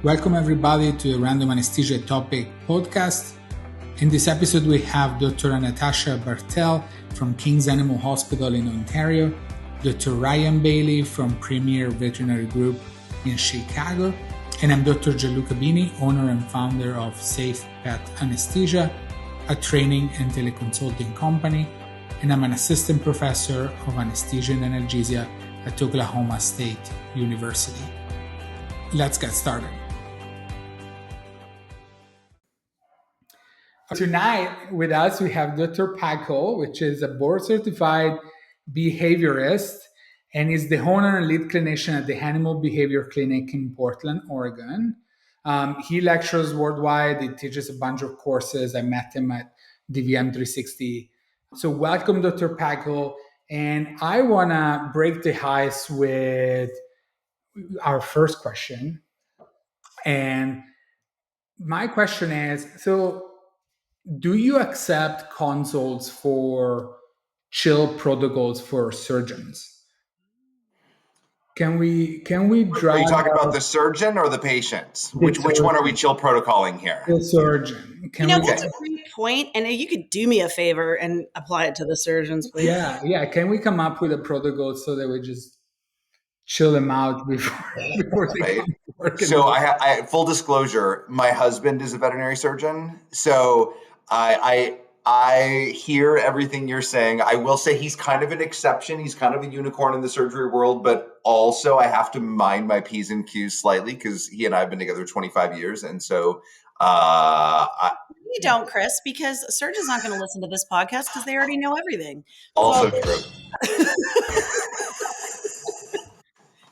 Welcome everybody to the Random Anesthesia Topic podcast. In this episode, we have Dr. Natasha Bartel from King's Animal Hospital in Ontario, Dr. Ryan Bailey from Premier Veterinary Group in Chicago, and I'm Dr. Gianluca Bini, owner and founder of Safe Pet Anesthesia, a training and teleconsulting company, and I'm an assistant professor of anesthesia and analgesia at Oklahoma State University. Let's get started. Tonight with us, we have Dr. Pockel, which is a board-certified behaviorist and is the owner and lead clinician at the Animal Behavior Clinic in Portland, Oregon. He lectures worldwide. He teaches a bunch of courses. I met him at DVM 360. So welcome, Dr. Pockel. And I want to break the ice with our first question. And my question is, do you accept consults for chill protocols for surgeons? Can we Are you talking about the surgeon or the patient? Which one are we chill protocoling here? The surgeon. That's a great point, and you could do me a favor and apply it to the surgeons, please. Yeah. Can we come up with a protocol so that we just chill them out before they right. come to work? So I full disclosure, my husband is a veterinary surgeon, so I hear everything you're saying. I will say he's kind of an exception. He's kind of a unicorn in the surgery world, but also I have to mind my P's and Q's slightly because he and I have been together 25 years. And so you don't, Chris, because surgeons aren't going to listen to this podcast because they already know everything. Also true.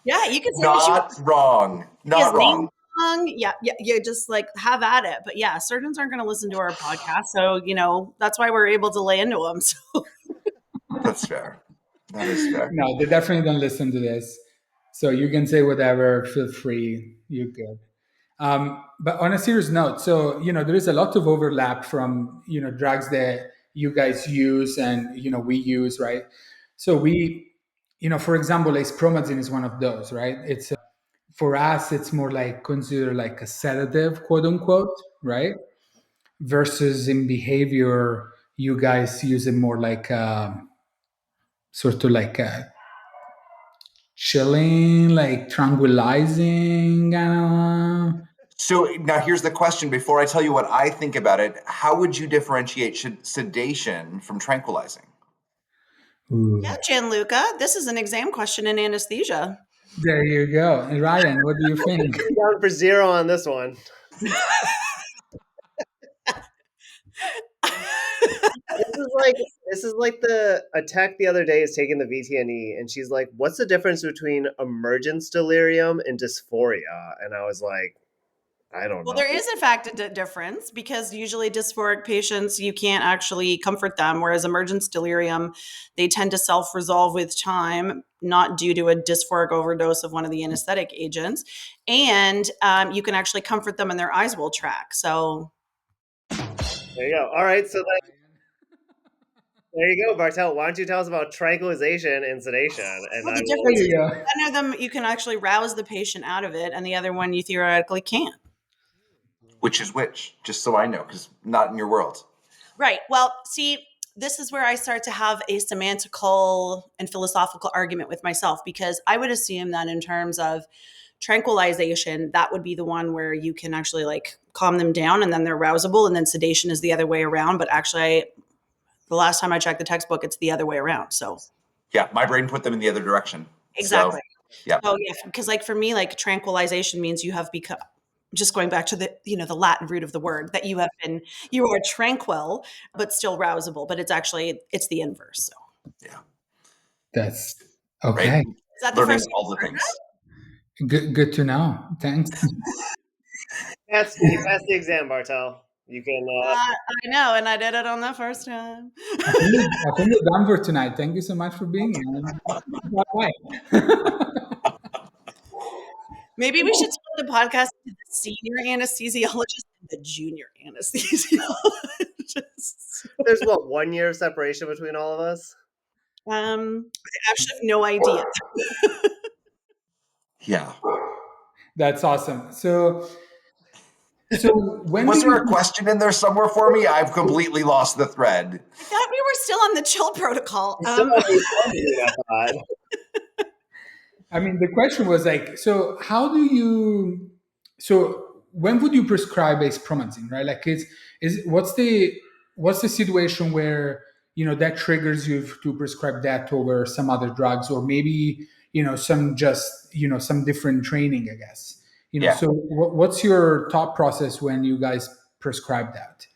Yeah, you can say not wrong. Not wrong. Yeah, you just like have at it. But yeah, surgeons aren't going to listen to our podcast. So, that's why we're able to lay into them. So. That's fair. That is fair. No, they definitely don't listen to this. So you can say whatever, feel free, you're good. But on a serious note, so, there is a lot of overlap from, drugs that you guys use and, we use, right? So we, for example, Acepromazine is one of those, right? It's for us, it's more like considered like a sedative, quote unquote, right? Versus in behavior, you guys use it more like sort of like a chilling, like tranquilizing. So now here's the question. Before I tell you what I think about it, how would you differentiate sedation from tranquilizing? Ooh. Yeah, Gianluca, this is an exam question in anesthesia. There you go. And Ryan, what do you think? Down for 0 on this one. This is like the attack the other day is taking the VTNE, and she's like, "What's the difference between emergence delirium and dysphoria?" And I was like, I don't know. Well, there is in fact a difference because usually dysphoric patients, you can't actually comfort them, whereas emergence delirium, they tend to self-resolve with time, not due to a dysphoric overdose of one of the anesthetic agents. And you can actually comfort them and their eyes will track. So there you go. All right. So there you go, Bartel. Why don't you tell us about tranquilization and sedation? And the difference is one of them, you can actually rouse the patient out of it, and the other one you theoretically can't. Which is which? Just so I know, because not in your world. Right. Well, see, this is where I start to have a semantical and philosophical argument with myself, because I would assume that in terms of tranquilization, that would be the one where you can actually like calm them down and then they're rousable, and then sedation is the other way around. But actually, the last time I checked the textbook, it's the other way around. So yeah, my brain put them in the other direction. Exactly. So, yeah. Oh yeah, because like for me, like tranquilization means you have become, just going back to the, the Latin root of the word, that you are tranquil, but still rousable, but it's the inverse. So yeah. That's okay. Right? Is that the learning first all the things? Good to know. Thanks. That's the exam, Bartel. You can. I know, and I did it on the first time. I think we're done for tonight. Thank you so much for being here. Bye. Maybe we should split the podcast to the senior anesthesiologist and the junior anesthesiologist. There's 1 year of separation between all of us? I actually have no idea. Yeah. That's awesome. So when do Was there a you? question in there somewhere for me? I've completely lost the thread. I thought we were still on the chill protocol. Still on the I thought. I mean, the question was like, so how do you? So when would you prescribe acepromazine, right? Like, is what's the situation where that triggers you to prescribe that over some other drugs, or maybe some just some different training, I guess. Yeah. So what's your thought process when you guys prescribe that?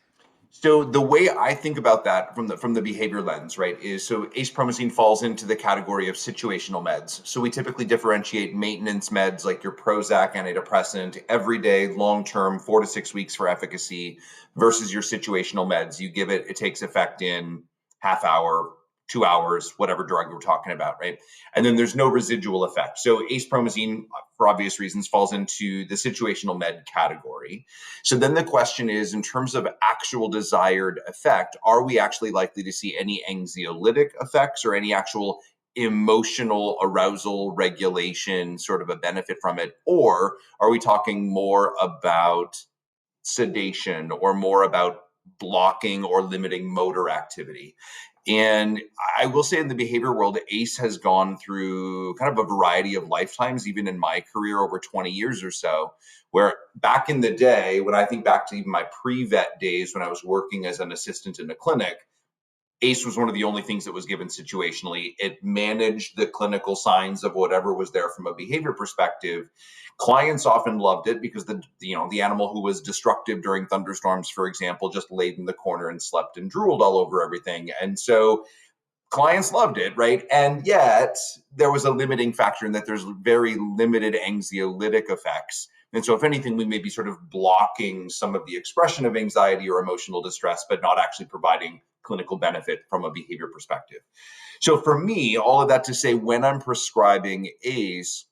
So the way I think about that from the behavior lens, right, is so acepromazine falls into the category of situational meds. So we typically differentiate maintenance meds like your Prozac antidepressant, everyday, long-term, 4 to 6 weeks for efficacy, versus your situational meds. You give it, it takes effect in half hour, 2 hours, whatever drug we're talking about, right? And then there's no residual effect. So acepromazine, for obvious reasons, falls into the situational med category. So then the question is, in terms of actual desired effect, are we actually likely to see any anxiolytic effects or any actual emotional arousal regulation sort of a benefit from it? Or are we talking more about sedation or more about blocking or limiting motor activity? And I will say in the behavior world, ACE has gone through kind of a variety of lifetimes, even in my career over 20 years or so, where back in the day, when I think back to even my pre-vet days when I was working as an assistant in a clinic, ACE was one of the only things that was given situationally. It managed the clinical signs of whatever was there from a behavior perspective. Clients often loved it because the animal who was destructive during thunderstorms, for example, just laid in the corner and slept and drooled all over everything. And so clients loved it, right? And yet there was a limiting factor in that there's very limited anxiolytic effects. And so if anything, we may be sort of blocking some of the expression of anxiety or emotional distress, but not actually providing clinical benefit from a behavior perspective. So for me, all of that to say, when I'm prescribing ACE,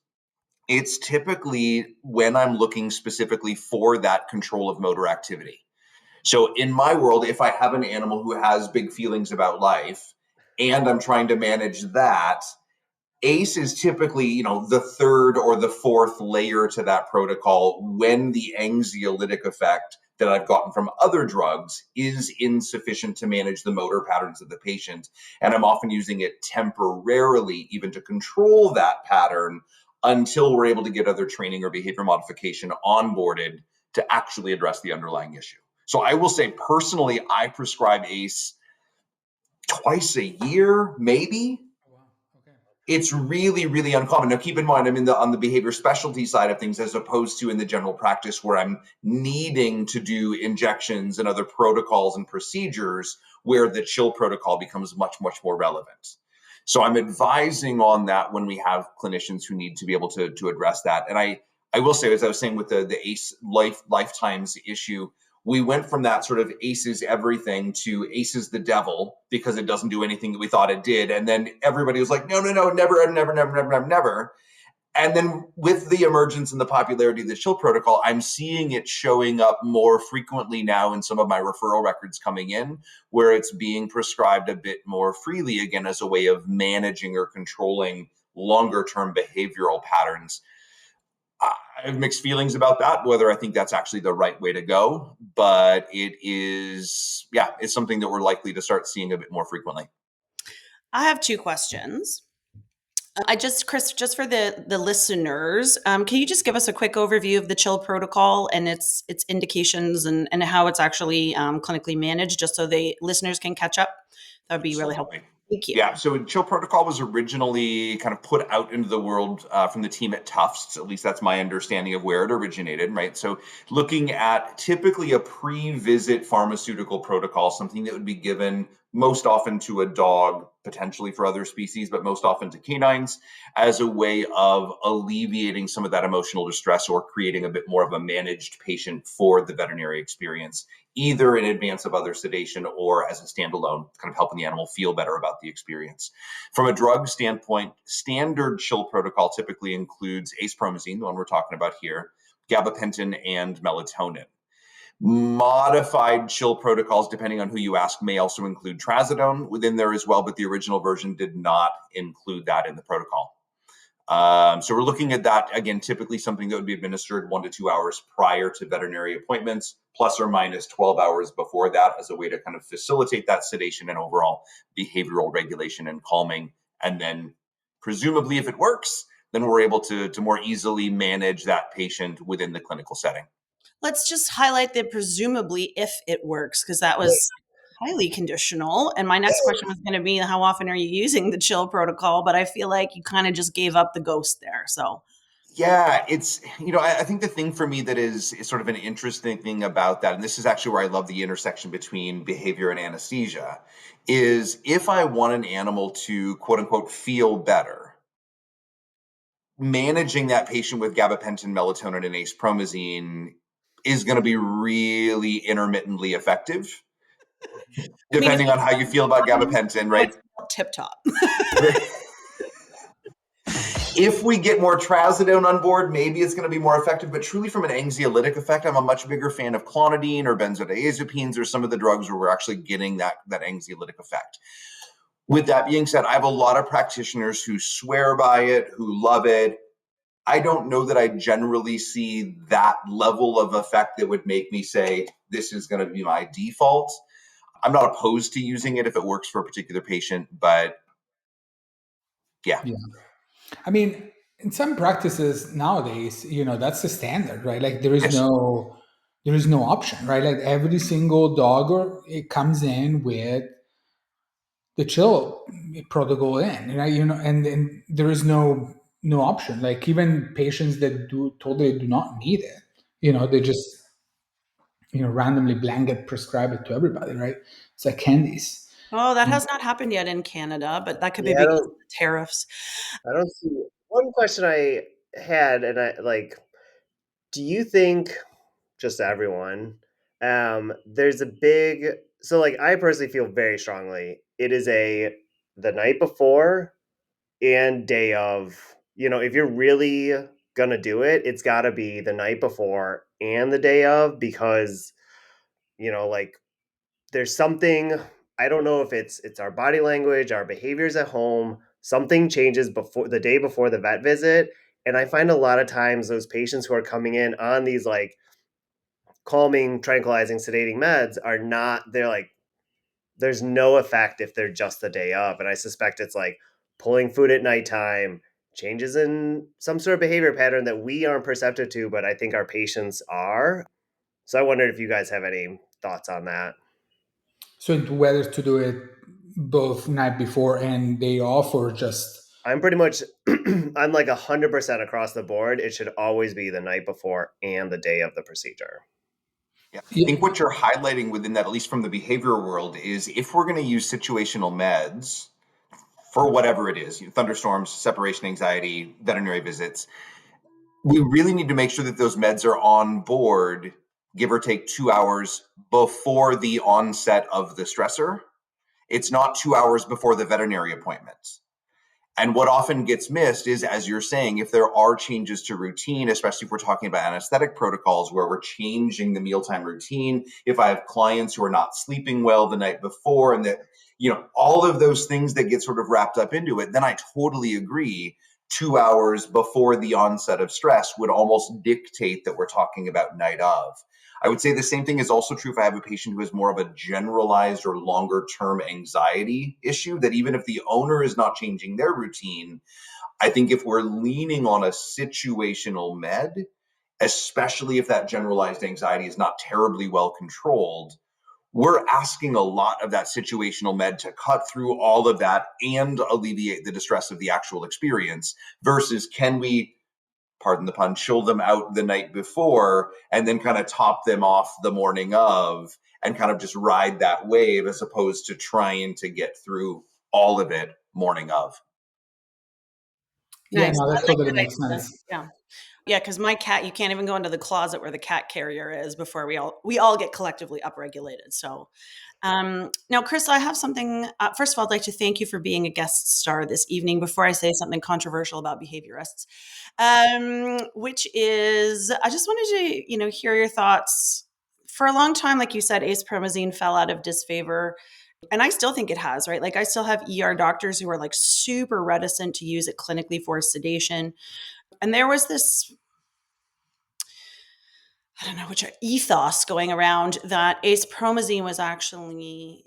it's typically when I'm looking specifically for that control of motor activity. So in my world, if I have an animal who has big feelings about life and I'm trying to manage that, ACE is typically, the third or the fourth layer to that protocol when the anxiolytic effect that I've gotten from other drugs is insufficient to manage the motor patterns of the patient. And I'm often using it temporarily, even to control that pattern until we're able to get other training or behavior modification onboarded to actually address the underlying issue. So I will say personally, I prescribe ACE twice a year, maybe. Oh, wow. Okay. It's really, really uncommon. Now, keep in mind, I'm on the behavior specialty side of things, as opposed to in the general practice where I'm needing to do injections and other protocols and procedures where the chill protocol becomes much, much more relevant. So I'm advising on that when we have clinicians who need to be able to address that. And I will say, as I was saying with the ACE lifetimes issue, we went from that sort of ACEs everything to ACEs the devil because it doesn't do anything that we thought it did. And then everybody was like, no, never, never, never, never, never, never. And then with the emergence and the popularity of the chill protocol, I'm seeing it showing up more frequently now in some of my referral records coming in, where it's being prescribed a bit more freely, again, as a way of managing or controlling longer term behavioral patterns. I have mixed feelings about that, whether I think that's actually the right way to go, but it is, yeah, it's something that we're likely to start seeing a bit more frequently. I have two questions. Chris, just for the listeners, can you just give us a quick overview of the chill protocol and its indications and how it's actually clinically managed, just so the listeners can catch up? That would be really helpful. Absolutely. Thank you. Yeah, so Chill Protocol was originally kind of put out into the world from the team at Tufts. At least that's my understanding of where it originated, right? So looking at typically a pre-visit pharmaceutical protocol, something that would be given most often to a dog, potentially for other species, but most often to canines, as a way of alleviating some of that emotional distress or creating a bit more of a managed patient for the veterinary experience, either in advance of other sedation or as a standalone, kind of helping the animal feel better about the experience. From a drug standpoint, standard chill protocol typically includes acepromazine, the one we're talking about here, gabapentin, and melatonin. Modified chill protocols, depending on who you ask, may also include trazodone within there as well, but the original version did not include that in the protocol. So we're looking at that, again, typically something that would be administered 1 to 2 hours prior to veterinary appointments, plus or minus 12 hours before that, as a way to kind of facilitate that sedation and overall behavioral regulation and calming. And then presumably, if it works, then we're able to more easily manage that patient within the clinical setting. Let's just highlight that presumably if it works, because that was highly conditional. And my next question was going to be, how often are you using the chill protocol? But I feel like you kind of just gave up the ghost there. So Yeah, it's, I think the thing for me that is sort of an interesting thing about that, and this is actually where I love the intersection between behavior and anesthesia, is if I want an animal to quote unquote feel better, managing that patient with gabapentin, melatonin, and acepromazine is going to be really intermittently effective, I mean, depending on how you feel about gabapentin, right? Tip top. If we get more trazodone on board, maybe it's going to be more effective. But truly, from an anxiolytic effect, I'm a much bigger fan of clonidine or benzodiazepines or some of the drugs where we're actually getting that anxiolytic effect. With that being said, I have a lot of practitioners who swear by it, who love it. I don't know that I generally see that level of effect that would make me say this is going to be my default. I'm not opposed to using it if it works for a particular patient, but yeah. Yeah. I mean, in some practices nowadays, that's the standard, right? Like Yes. there is no option, right? Like every single dog or it comes in with the chill protocol in, right? And there is no option. Like even patients that totally do not need it, they just randomly blanket prescribe it to everybody, right? It's like candies. Oh, that has not happened yet in Canada, but that could be Yeah, I because of don't the tariffs. I don't see one question I had, and I like, do you think, just everyone, there's a big, so like I personally feel very strongly it is a the night before and day of, if you're really gonna do it, it's gotta be the night before and the day of, because like there's something, I don't know if it's our body language, our behaviors at home, something changes before the day before the vet visit. And I find a lot of times those patients who are coming in on these like calming, tranquilizing, sedating meds are not, they're like, there's no effect if they're just the day of. And I suspect it's like pulling food at nighttime, changes in some sort of behavior pattern that we aren't perceptive to, but I think our patients are. So I wondered if you guys have any thoughts on that. So whether to do it both night before and day off, or just I'm pretty much, I'm like 100% across the board. It should always be the night before and the day of the procedure. Yeah. I yeah, think what you're highlighting within that, at least from the behavioral world, is if we're going to use situational meds for whatever it is, thunderstorms, separation anxiety, veterinary visits, we really need to make sure that those meds are on board, give or take 2 hours before the onset of the stressor. It's not 2 hours before the veterinary appointment. And what often gets missed is, as you're saying, if there are changes to routine, especially if we're talking about anesthetic protocols where we're changing the mealtime routine, if I have clients who are not sleeping well the night before, and that, all of those things that get sort of wrapped up into it, then I totally agree. 2 hours before the onset of stress would almost dictate that we're talking about night of. I would say the same thing is also true if I have a patient who has more of a generalized or longer term anxiety issue, that even if the owner is not changing their routine, I think if we're leaning on a situational med, especially if that generalized anxiety is not terribly well controlled, we're asking a lot of that situational med to cut through all of that and alleviate the distress of the actual experience, versus can we, pardon the pun, chill them out the night before and then kind of top them off the morning of and kind of just ride that wave, as opposed to trying to get through all of it morning of. yeah, Nice. no, I that like totally that makes idea. sense. Yeah. Yeah, because my cat, you can't even go into the closet where the cat carrier is before we all get collectively upregulated. So now, Chris, I have something. First of all, I'd like to thank you for being a guest star this evening. Before I say something controversial about behaviorists, which is, I just wanted to, hear your thoughts. For a long time, like you said, acepromazine fell out of disfavor. And I still think it has, right? Like I still have ER doctors who are like super reticent to use it clinically for sedation. And there was this, I don't know which ethos going around that acepromazine was actually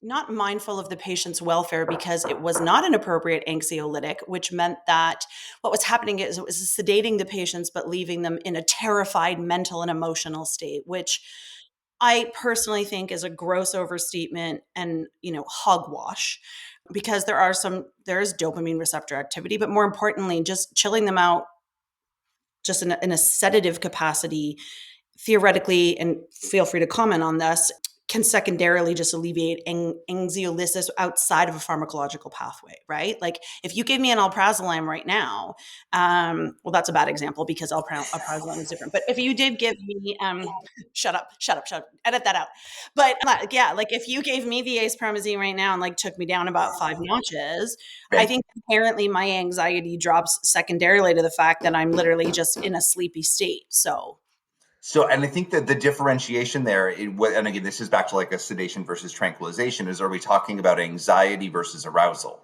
not mindful of the patient's welfare because it was not an appropriate anxiolytic, which meant that what was happening is it was sedating the patients, but leaving them in a terrified mental and emotional state, which I personally think is a gross overstatement and, hogwash, because there is dopamine receptor activity, but more importantly, just chilling them out just in a sedative capacity, theoretically, and feel free to comment on this, can secondarily just alleviate anxiolysis outside of a pharmacological pathway, right? Like if you gave me an alprazolam right now, well, that's a bad example because alprazolam is different. But if you did give me, shut up, edit that out. But yeah, like if you gave me the acepromazine right now and like took me down about 5 notches, I think inherently my anxiety drops secondarily to the fact that I'm literally just in a sleepy state. So, and I think that the differentiation there, and again, this is back to like a sedation versus tranquilization, is are we talking about anxiety versus arousal?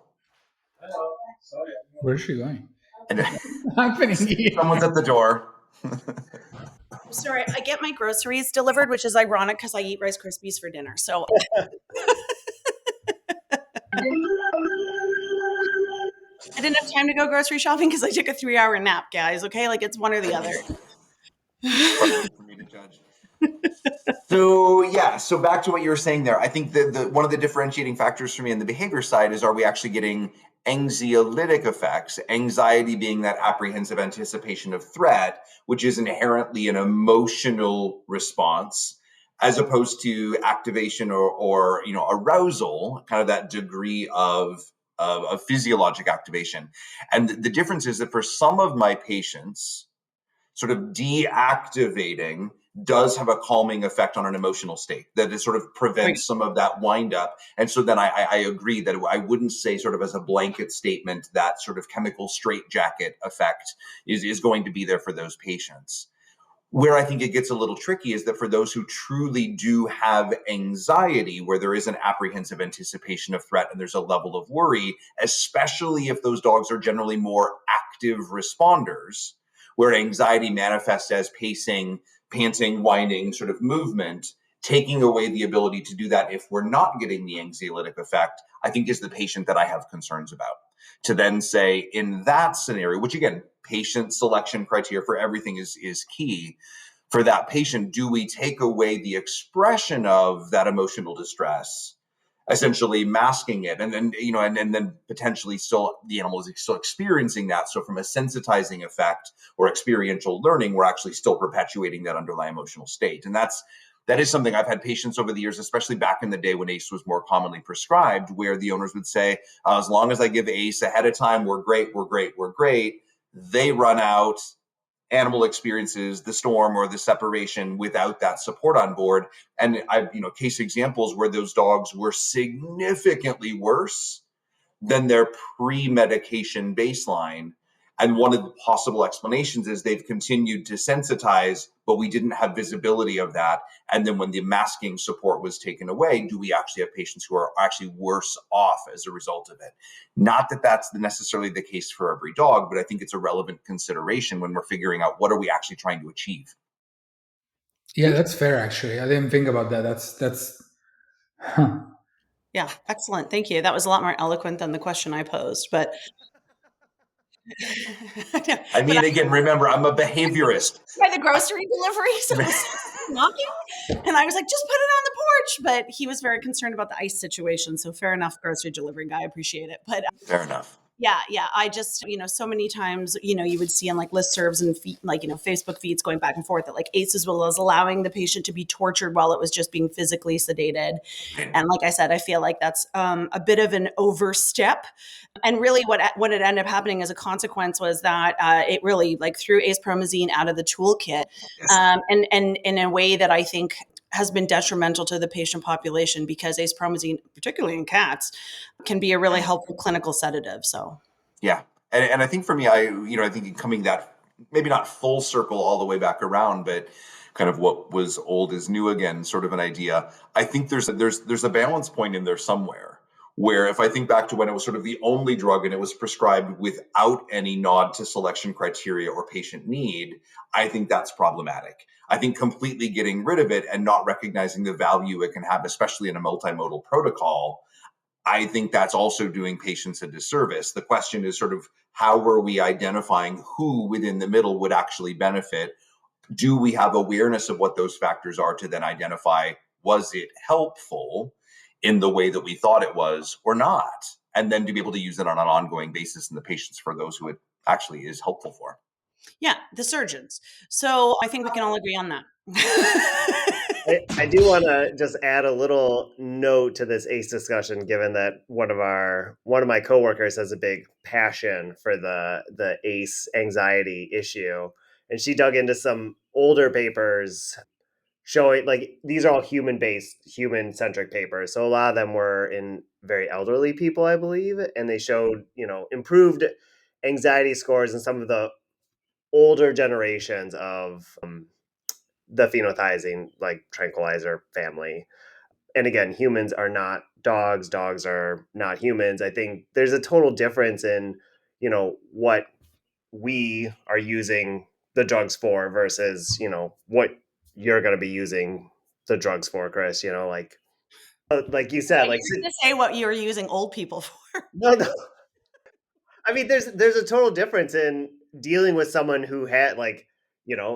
Where's she going? And Happening here? someone's at the door. Sorry, I get my groceries delivered, which is ironic because I eat Rice Krispies for dinner. So I didn't have time to go grocery shopping because I took a 3-hour nap, guys. Okay, like it's one or the other. For me to judge. So back to what you were saying there. I think the one of the differentiating factors for me on the behavior side is, are we actually getting anxiolytic effects? Anxiety being that apprehensive anticipation of threat, which is inherently an emotional response, as opposed to activation or arousal, kind of that degree of physiologic activation. And the difference is that for some of my patients, sort of deactivating does have a calming effect on an emotional state, that it sort of prevents some of that wind up. And so then I agree that I wouldn't say sort of as a blanket statement that sort of chemical straitjacket effect is going to be there for those patients. Where I think it gets a little tricky is that for those who truly do have anxiety, where there is an apprehensive anticipation of threat and there's a level of worry, especially if those dogs are generally more active responders, where anxiety manifests as pacing, panting, whining sort of movement, taking away the ability to do that if we're not getting the anxiolytic effect, I think is the patient that I have concerns about. To then say in that scenario, which again, patient selection criteria for everything is key. For that patient, do we take away the expression of that emotional distress, essentially masking it, and then and then potentially still the animal is still experiencing that? So from a sensitizing effect or experiential learning, we're actually still perpetuating that underlying emotional state. And that is something I've had patients over the years, especially back in the day when ACE was more commonly prescribed, where the owners would say, as long as I give ACE ahead of time, we're great. They run out, animal experiences the storm or the separation without that support on board. And I've, case examples where those dogs were significantly worse than their pre-medication baseline. And one of the possible explanations is they've continued to sensitize, but we didn't have visibility of that. And then when the masking support was taken away, do we actually have patients who are actually worse off as a result of it? Not that that's necessarily the case for every dog, but I think it's a relevant consideration when we're figuring out what are we actually trying to achieve. Yeah, that's fair. Actually, I didn't think about that. That's. Huh. Yeah, excellent. Thank you. That was a lot more eloquent than the question I posed, but I mean, again, remember, I'm a behaviorist. By the grocery delivery, so it was knocking, and I was like, "Just put it on the porch." But he was very concerned about the ice situation, so fair enough, grocery delivery guy. I appreciate it, but Fair enough. yeah. I just, so many times, you would see on like listservs and Facebook feeds going back and forth that like ACEs was allowing the patient to be tortured while it was just being physically sedated. And like I said, I feel like that's a bit of an overstep. And really what it ended up happening as a consequence was that it really like threw acepromazine out of the toolkit, and in a way that I think has been detrimental to the patient population, because acepromazine, particularly in cats, can be a really helpful clinical sedative. So yeah, and I think for me, I think coming that maybe not full circle all the way back around, but kind of what was old is new again sort of an idea. I think there's a balance point in there somewhere, where if I think back to when it was sort of the only drug and it was prescribed without any nod to selection criteria or patient need, I think that's problematic. I think completely getting rid of it and not recognizing the value it can have, especially in a multimodal protocol, I think that's also doing patients a disservice. The question is sort of, how are we identifying who within the middle would actually benefit? Do we have awareness of what those factors are to then identify, was it helpful in the way that we thought it was or not? And then to be able to use it on an ongoing basis in the patients for those who it actually is helpful for. Yeah, the surgeons. So I think we can all agree on that. I do want to just add a little note to this ACE discussion, given that one of my coworkers has a big passion for the ACE anxiety issue, and she dug into some older papers showing, like, these are all human-based, human-centric papers. So a lot of them were in very elderly people, I believe, and they showed, improved anxiety scores in some of the older generations of the phenothiazine, like, tranquilizer family. And again, humans are not dogs. Dogs are not humans. I think there's a total difference in, what we are using the drugs for versus, what you're going to be using the drugs for, Chris. Like you said, like, You're going to say what you were using old people for. no, no. I mean, there's a total difference in dealing with someone who had, like,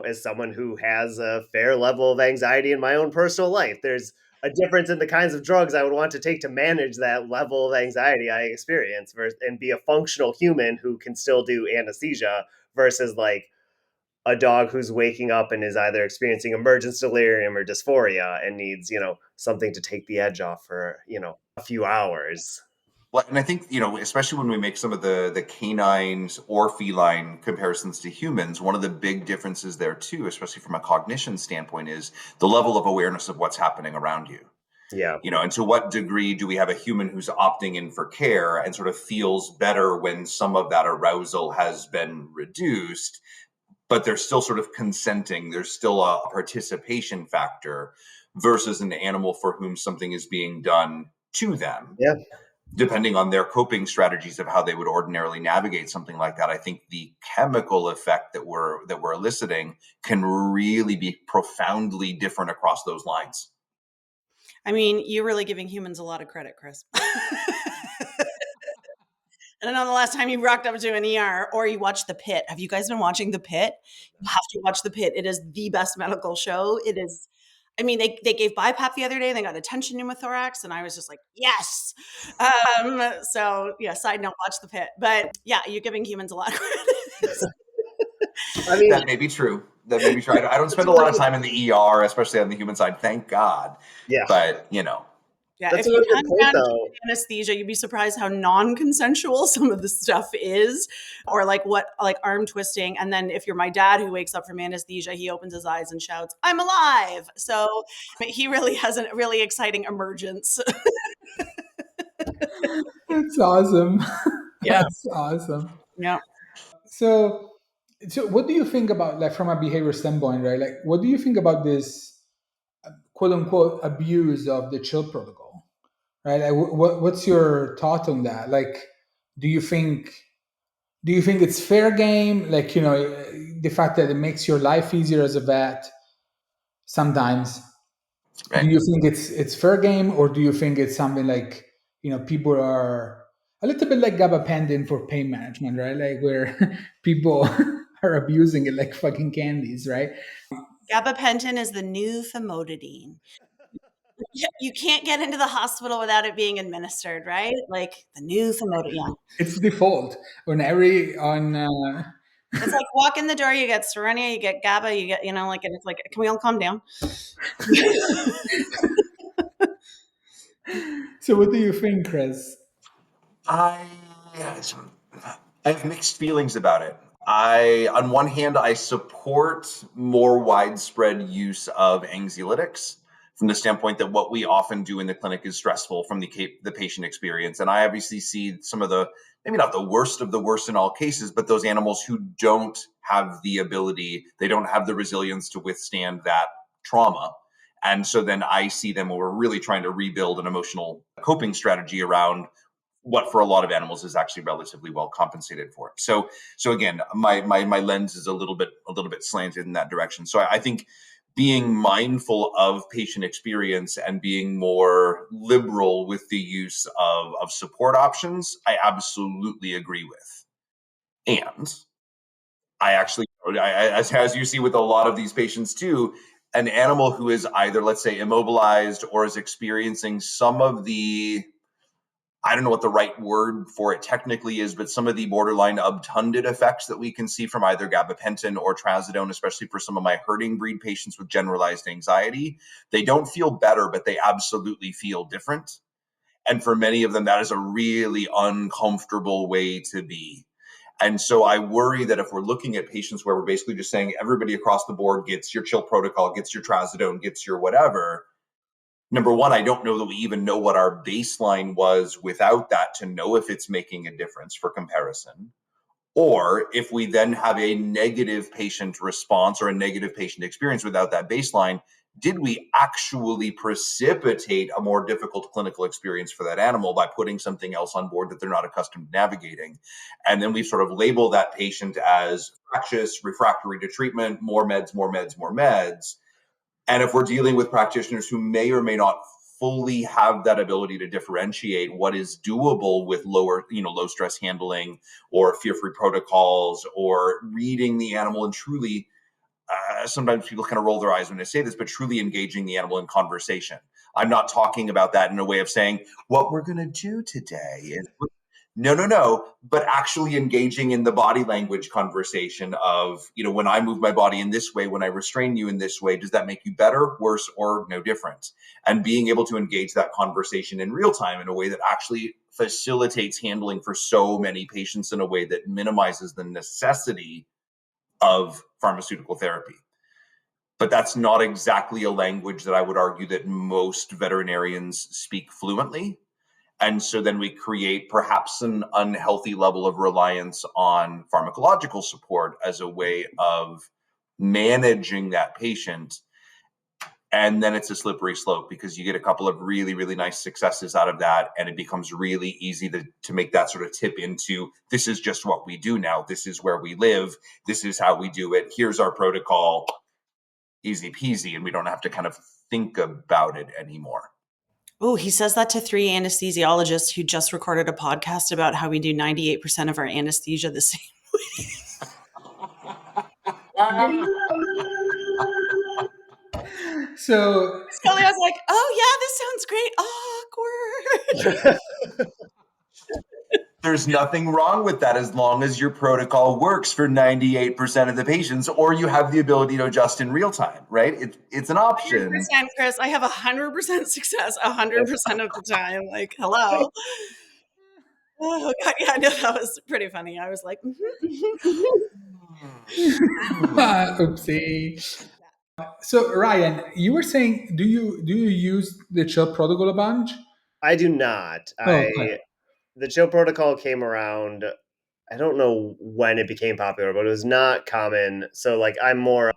as someone who has a fair level of anxiety in my own personal life. There's a difference in the kinds of drugs I would want to take to manage that level of anxiety I experience and be a functional human who can still do anesthesia versus, like, a dog who's waking up and is either experiencing emergence delirium or dysphoria and needs, something to take the edge off for, a few hours. Well, and I think, especially when we make some of the canines or feline comparisons to humans, one of the big differences there too, especially from a cognition standpoint, is the level of awareness of what's happening around you. Yeah. And to what degree do we have a human who's opting in for care and sort of feels better when some of that arousal has been reduced, but they're still sort of consenting, there's still a participation factor, versus an animal for whom something is being done to them. Yeah. Depending on their coping strategies of how they would ordinarily navigate something like that, I think the chemical effect that we're eliciting can really be profoundly different across those lines. I mean, you're really giving humans a lot of credit, Chris. I don't know the last time you rocked up to an ER or you watched The Pit. Have you guys been watching The Pit? You have to watch The Pit. It is the best medical show. It is. I mean, they gave BiPAP the other day. They got a tension pneumothorax, and I was just like, yes. So yeah, side note, watch The Pit. But yeah, you're giving humans a lot of credit. I mean, That may be true. I don't spend a lot of time in the ER, especially on the human side, thank God. yeah. But, Yeah, That's if a you really good come point, down to though. anesthesia, you'd be surprised how non-consensual some of the stuff is, or like arm twisting. And then if you're my dad who wakes up from anesthesia, he opens his eyes and shouts, "I'm alive!" So he really has a really exciting emergence. That's awesome. Yeah, That's awesome. yeah. So, what do you think about, like, from a behavior standpoint, right? Like, what do you think about this quote unquote abuse of the chill protocol, right? Like, what's your thought on that? Like, do you think it's fair game? Like, the fact that it makes your life easier as a vet sometimes. Do right. you think it's fair game, or do you think it's something like, people are a little bit like gabapentin for pain management, right? Like, where people are abusing it like fucking candies, right? Gabapentin is the new famotidine. You can't get into the hospital without it being administered, right? Like the new famotidine. It's default on every on. It's like walk in the door, you get Serenia, you get GABA, you get, like, and it's like, can we all calm down? So, what do you think, Chris? I have mixed feelings about it. On one hand, I support more widespread use of anxiolytics from the standpoint that what we often do in the clinic is stressful from the patient experience. And I obviously see some of the maybe not the worst of the worst in all cases, but those animals who don't have the ability, they don't have the resilience to withstand that trauma. And so then I see them when we're really trying to rebuild an emotional coping strategy around what for a lot of animals is actually relatively well compensated for. So again, my lens is a little bit slanted in that direction. So I think being mindful of patient experience and being more liberal with the use of support options, I absolutely agree with. And I actually, as you see with a lot of these patients too, an animal who is either, let's say, immobilized or is experiencing some of the, I don't know what the right word for it technically is, but some of the borderline obtunded effects that we can see from either gabapentin or trazodone, especially for some of my herding breed patients with generalized anxiety, they don't feel better, but they absolutely feel different. And for many of them, that is a really uncomfortable way to be. And so I worry that if we're looking at patients where we're basically just saying everybody across the board gets your chill protocol, gets your trazodone, gets your whatever, number one, I don't know that we even know what our baseline was without that to know if it's making a difference for comparison. Or if we then have a negative patient response or a negative patient experience without that baseline, did we actually precipitate a more difficult clinical experience for that animal by putting something else on board that they're not accustomed to navigating? And then we sort of label that patient as fractious, refractory to treatment, more meds, more meds, more meds. And if we're dealing with practitioners who may or may not fully have that ability to differentiate what is doable with low stress handling or fear-free protocols or reading the animal and truly, sometimes people kind of roll their eyes when I say this, but truly engaging the animal in conversation. I'm not talking about that in a way of saying, what we're going to do today is no, but actually engaging in the body language conversation of, when I move my body in this way, when I restrain you in this way, does that make you better, worse, or no different? And being able to engage that conversation in real time in a way that actually facilitates handling for so many patients in a way that minimizes the necessity of pharmaceutical therapy. But that's not exactly a language that I would argue that most veterinarians speak fluently. And so then we create perhaps an unhealthy level of reliance on pharmacological support as a way of managing that patient. And then it's a slippery slope because you get a couple of really, really nice successes out of that. And it becomes really easy to make that sort of tip into, this is just what we do now. This is where we live. This is how we do it. Here's our protocol. Easy peasy. And we don't have to kind of think about it anymore. Oh, he says that to 3 anesthesiologists who just recorded a podcast about how we do 98% of our anesthesia the same way. So Scully, I was like, oh yeah, this sounds great. Awkward. There's nothing wrong with that as long as your protocol works for 98% of the patients, or you have the ability to adjust in real time, right? It's an option. 100%, Chris. I have 100% success 100% of the time. Like, hello. Oh God, yeah, no, that was pretty funny. I was like, oopsie. So Ryan, you were saying, do you use the chill protocol a bunch? I do not. Okay. The chill protocol came around. I don't know when it became popular, but it was not common. So like I'm more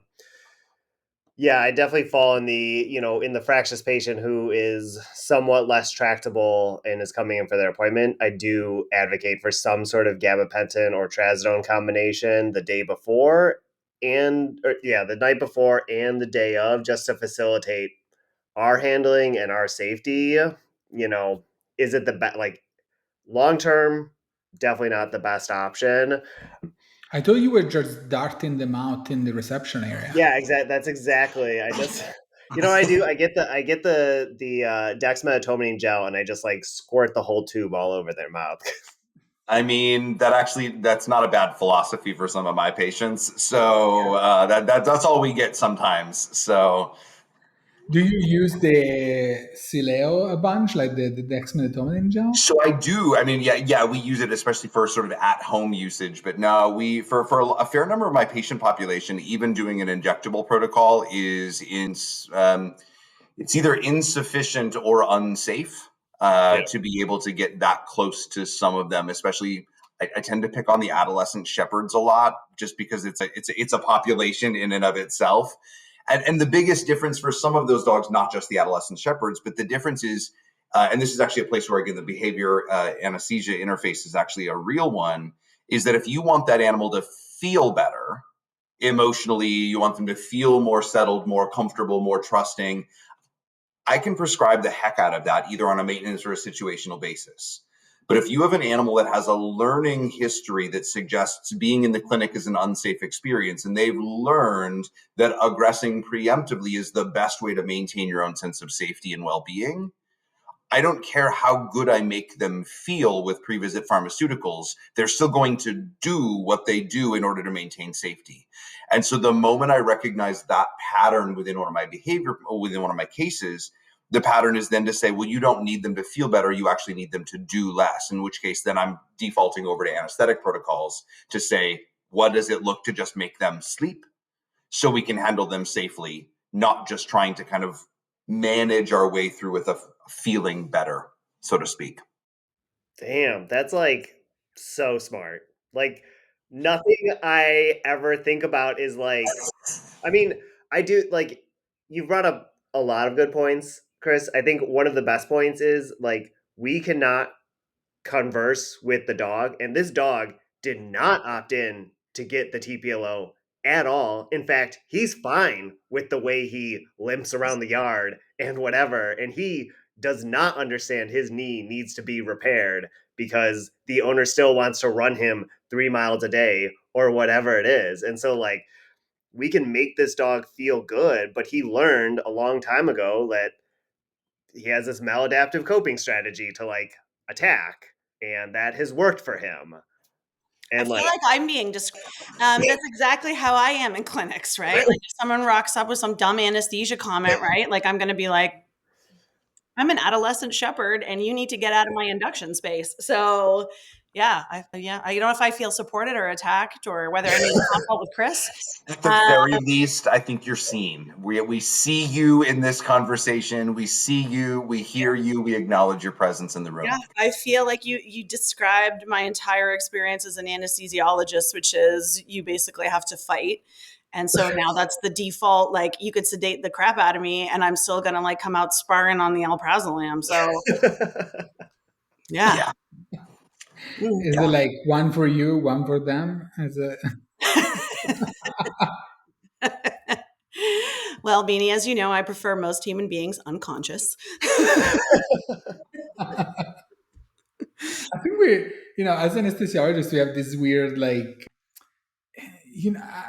yeah, I definitely fall in the fractious patient who is somewhat less tractable and is coming in for their appointment. I do advocate for some sort of gabapentin or trazodone combination the day before the night before and the day of, just to facilitate our handling and our safety. Is it the best? Like long term, definitely not the best option. I thought you were just darting them out in the reception area. Yeah, exactly. That's exactly. I just, I do. I get the dexmedetomidine gel, and I just like squirt the whole tube all over their mouth. I mean, that's not a bad philosophy for some of my patients. So that's all we get sometimes. So Do you use the Sileo a bunch, like the dexmedetomidine gel? I do. I mean, yeah, we use it especially for sort of at-home usage. But no, we for a fair number of my patient population, even doing an injectable protocol is it's either insufficient or unsafe Yeah. to be able to get that close to some of them, especially I tend to pick on the adolescent shepherds a lot, just because it's a population in and of itself. And the biggest difference for some of those dogs, not just the adolescent shepherds, but the difference is, and this is actually a place where, again, the behavior anesthesia interface is actually a real one, is that if you want that animal to feel better emotionally, you want them to feel more settled, more comfortable, more trusting, I can prescribe the heck out of that, either on a maintenance or a situational basis. But if you have an animal that has a learning history that suggests being in the clinic is an unsafe experience, and they've learned that aggressing preemptively is the best way to maintain your own sense of safety and well-being, I don't care how good I make them feel with pre-visit pharmaceuticals, they're still going to do what they do in order to maintain safety. And so the moment I recognize that pattern within one of my within one of my cases, the pattern is then to say, well, you don't need them to feel better, you actually need them to do less, in which case then I'm defaulting over to anesthetic protocols to say, what does it look to just make them sleep so we can handle them safely, not just trying to kind of manage our way through with a feeling better, so to speak. Damn, that's like so smart. Like nothing I ever think about is like, I mean, I do like, you brought up a lot of good points, Chris. I think one of the best points is like we cannot converse with the dog, and this dog did not opt in to get the TPLO at all. In fact, he's fine with the way he limps around the yard and whatever, and he does not understand his knee needs to be repaired because the owner still wants to run him 3 miles a day or whatever it is. And so like we can make this dog feel good, but he learned a long time ago that he has this maladaptive coping strategy to like attack, and that has worked for him. I And feel like like I'm being described. That's exactly how I am in clinics, right? Like if someone rocks up with some dumb anesthesia comment, right? Like I'm going to be like, I'm an adolescent shepherd and you need to get out of my induction space. So yeah, I don't know if I feel supported or attacked or whether I'm in consult with Chris. At the very least, I think you're seen. We see you in this conversation. We see you, we hear you, we acknowledge your presence in the room. Yeah, I feel like you described my entire experience as an anesthesiologist, which is you basically have to fight. And so now that's the default. Like you could sedate the crap out of me, and I'm still gonna like come out sparring on the alprazolam. So yeah. Yeah. Is it like one for you, one for them? Is it? Well, Beanie, as you know, I prefer most human beings unconscious. I think we, as anesthesiologists, we have this weird, like,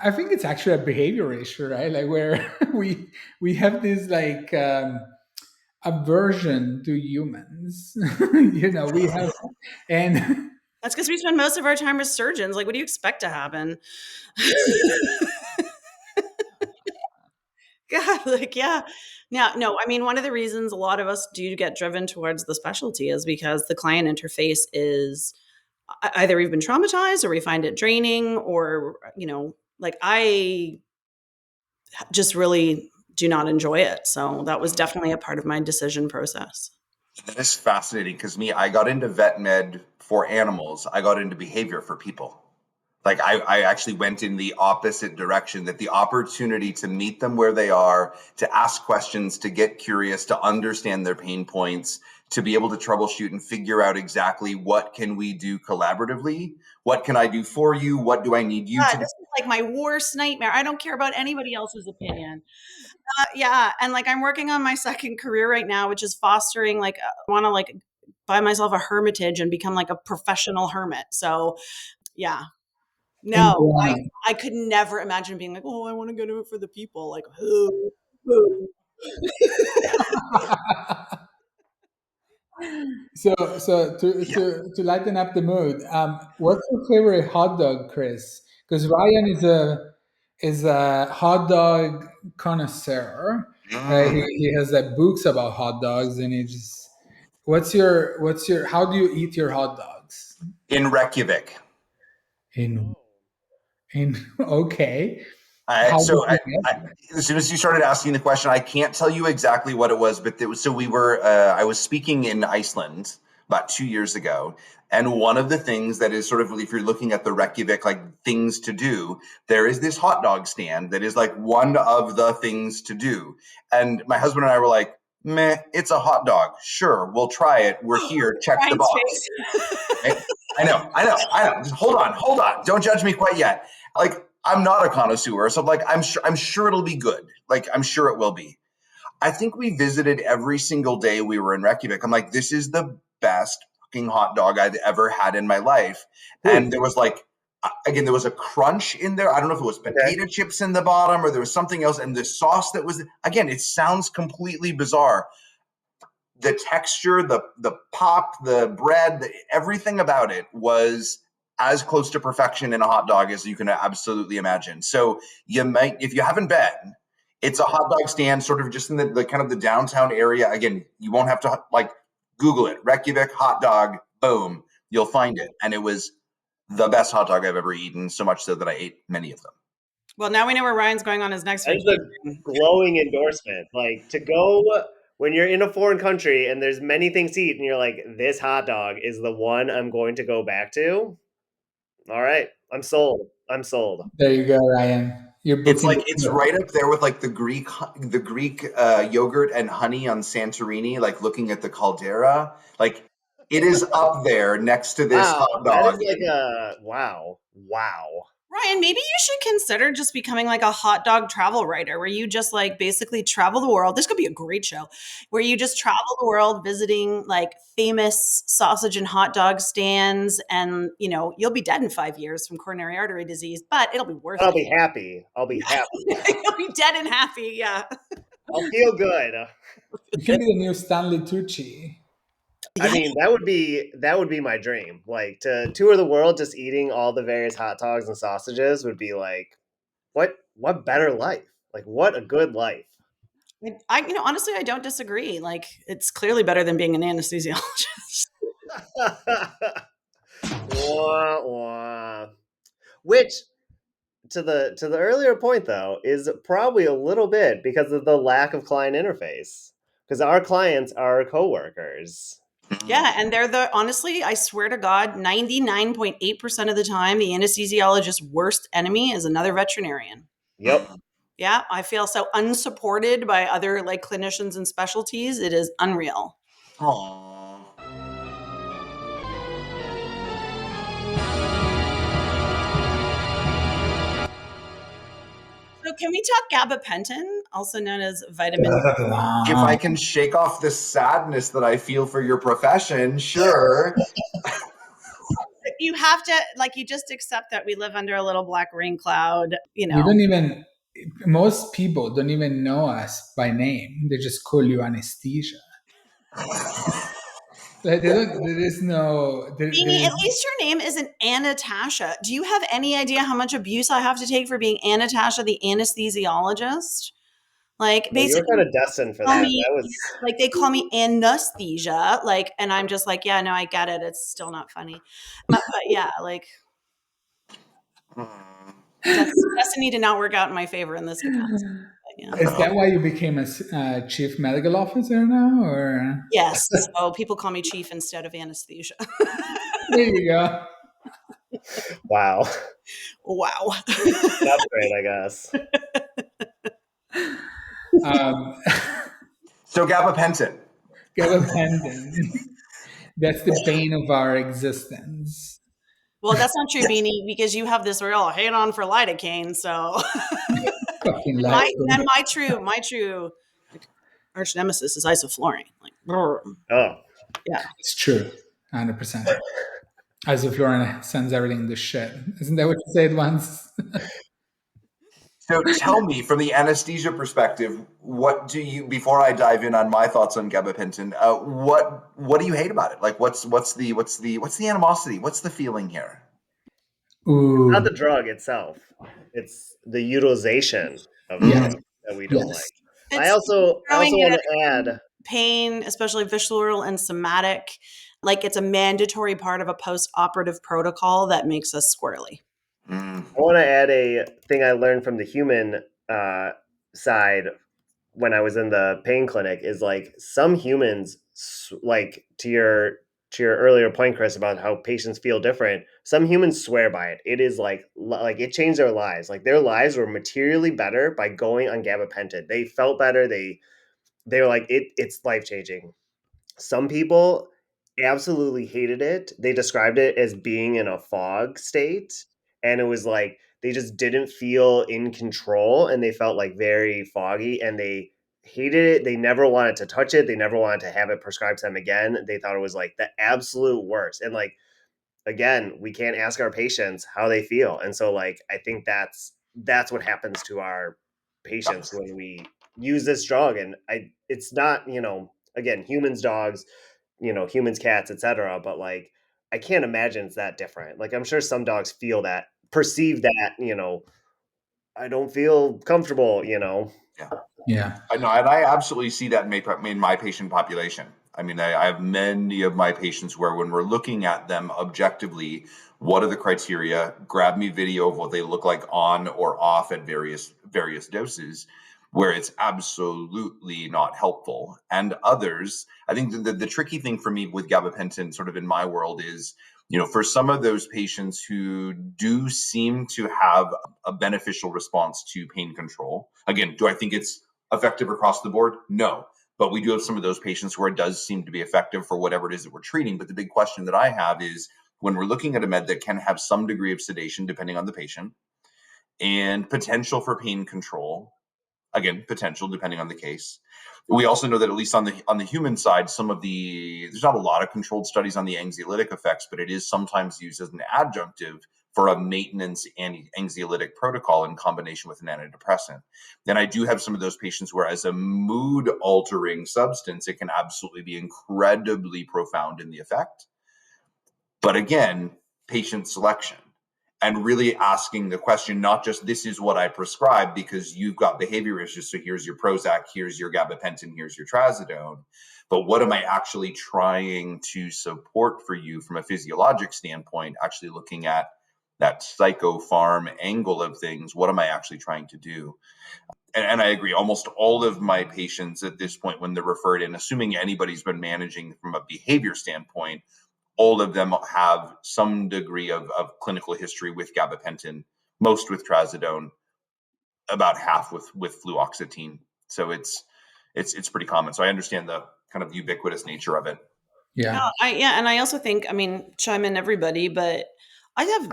I think it's actually a behavior issue, right? Like where we have this like aversion to humans. We have, and That's because we spend most of our time as surgeons. Like, what do you expect to happen? God, like, yeah. Now, no, I mean, one of the reasons a lot of us do get driven towards the specialty is because the client interface is either we've been traumatized or we find it draining, or, like I just really do not enjoy it. So that was definitely a part of my decision process. That is fascinating because I got into vet med for animals. I got into behavior for people. Like I actually went in the opposite direction, that the opportunity to meet them where they are, to ask questions, to get curious, to understand their pain points, to be able to troubleshoot and figure out exactly what can we do collaboratively? What can I do for you? What do I need you to do? This is like my worst nightmare. I don't care about anybody else's opinion. Yeah. And like I'm working on my second career right now, which is fostering, like, I want to like buy myself a hermitage and become like a professional hermit. So yeah. No, I could never imagine being like, oh, I want to go do it for the people. Like, who? So to lighten up the mood, what's your favorite hot dog, Chris? Because Ryan is a hot dog connoisseur. He has like books about hot dogs, and he just what's your how do you eat your hot dogs? In Reykjavik. In okay, how did So you get as soon as you started asking the question, I can't tell you exactly what it was, but so we were. I was speaking in Iceland about 2 years ago, And one of the things that is sort of, if you're looking at the Reykjavik, like things to do, there is this hot dog stand that is like one of the things to do. And my husband and I were like, meh, it's a hot dog. Sure, we'll try it. We're here. Check the Ryan's box. face. Right? I know. Just hold on. Don't judge me quite yet. Like, I'm not a connoisseur, so like I'm sure it'll be good. Like, I'm sure it will be. I think we visited every single day we were in Reykjavik. I'm like, this is the best fucking hot dog I've ever had in my life. And there was like, again, there was a crunch in there. I don't know if it was potato chips in the bottom or there was something else. And the sauce that was, again, it sounds completely bizarre. The texture, the pop, the bread, everything about it was as close to perfection in a hot dog as you can absolutely imagine. So you might, if you haven't been, it's a hot dog stand sort of just in the kind of the downtown area. Again, you won't have to like Google it. Reykjavik hot dog, boom, you'll find it. And it was the best hot dog I've ever eaten, so much so that I ate many of them. Well, now we know where Ryan's going on his next That's vacation. a glowing endorsement. Like, to go when you're in a foreign country and there's many things to eat and you're like, this hot dog is the one I'm going to go back to. All right, I'm sold. There you go, Ryan. You're booking. It's like it's right up there with like the Greek yogurt and honey on Santorini. Like looking at the caldera, like it is up there next to this hot That dog. is like a wow. Ryan, maybe you should consider just becoming like a hot dog travel writer where you just like basically travel the world. This could be a great show where you just travel the world visiting like famous sausage and hot dog stands. And, you know, you'll be dead in 5 years from coronary artery disease, but it'll be worth I'll it. be happy. You'll be dead and happy. Yeah. I'll feel good. You can be the new Stanley Tucci. I mean, that would be my dream. Like, to tour the world just eating all the various hot dogs and sausages would be like, what better life? Like, what a good life. You know, honestly, I don't disagree. Like, it's clearly better than being an anesthesiologist. Wah, wah. Which, to the earlier point though, is probably a little bit because of the lack of client interface. Because our clients are our coworkers. Yeah, and they're honestly, I swear to God, 99.8% of the time, the anesthesiologist's worst enemy is another veterinarian. Yep. Yeah, I feel so unsupported by other like clinicians and specialties. It is unreal. Aww. So can we talk gabapentin, also known as vitamin D? If I can shake off the sadness that I feel for your profession, sure. You have to, like, you just accept that we live under a little black rain cloud, you know. We don't even, most people don't even know us by name. They just call you anesthesia. Like there is no. Beanie, at least your name isn't Anatasha. Do you have any idea how much abuse I have to take for being Anatasha, the anesthesiologist? Like, Well, you're basically, kind of destined for call that. me, That was like, they call me anesthesia, like, and I'm just like, yeah, no, I get it. It's still not funny, but yeah, like, destiny did not work out in my favor in this capacity. But, yeah. Is that why you became a chief medical officer now, or? Yes, so people call me chief instead of anesthesia. There you go. wow. Wow. That's great, I guess. So gabapentin. Gabapentin. That's the bane of our existence. Well, that's not true, Beanie, because you have this real hate on for lidocaine. So, Fucking my life. true like, arch nemesis is isoflurane. Like, brr. Oh, Yeah, It's true, 100%. As if Lauren sends everything to shit. Isn't that what you said once? So tell me, from the anesthesia perspective, what do you? Before I dive in on my thoughts on gabapentin, what do you hate about it? Like, what's the animosity? What's the feeling here? Ooh. not the drug itself. It's the utilization of the Yes. drug that we don't Yes. like. I also throwing want it to add pain, especially visceral and somatic, like it's a mandatory part of a post-operative protocol that makes us squirrely. Mm. I want to add a thing I learned from the human side when I was in the pain clinic is like some humans, like to to your earlier point, Chris, about how patients feel different, some humans swear by it. It is like it changed their lives. Like their lives were materially better by going on gabapentin. They felt better. They were like it's life changing. Some people absolutely hated it. They described it as being in a fog state, and it was like they just didn't feel in control, and they felt like very foggy, and they hated it. They never wanted to touch it. They never wanted to have it prescribed to them again. They thought it was like the absolute worst. And like again, we can't ask our patients how they feel. And so like I think that's what happens to our patients when we use this drug. And it's not, again, humans, dogs, humans, cats, etc. But like I can't imagine it's that different. Like I'm sure some dogs feel that, perceive that, I don't feel comfortable. Yeah. Yeah. I know, and I absolutely see that in my patient population. I mean, I have many of my patients where when we're looking at them objectively, what are the criteria? Grab me video of what they look like on or off at various doses, where it's absolutely not helpful. And others, I think the tricky thing for me with gabapentin, sort of in my world, is for some of those patients who do seem to have a beneficial response to pain control. Again, do I think it's effective across the board? No. But we do have some of those patients where it does seem to be effective for whatever it is that we're treating. But the big question that I have is when we're looking at a med that can have some degree of sedation, depending on the patient, and potential for pain control, again, potential depending on the case. We also know that at least on the human side, there's not a lot of controlled studies on the anxiolytic effects, but it is sometimes used as an adjunctive for a maintenance anxiolytic protocol in combination with an antidepressant. Then I do have some of those patients where as a mood altering substance, it can absolutely be incredibly profound in the effect. But again, patient selection and really asking the question, not just this is what I prescribe because you've got behavior issues. So here's your Prozac, here's your gabapentin, here's your trazodone. But what am I actually trying to support for you from a physiologic standpoint, actually looking at that psychopharm angle of things? What am I actually trying to do? And I agree, almost all of my patients at this point, when they're referred in, assuming anybody's been managing from a behavior standpoint, all of them have some degree of clinical history with gabapentin, most with trazodone, about half with fluoxetine. So it's pretty common. So I understand the kind of ubiquitous nature of it. Yeah. And I also think, I mean, chime in everybody, but I have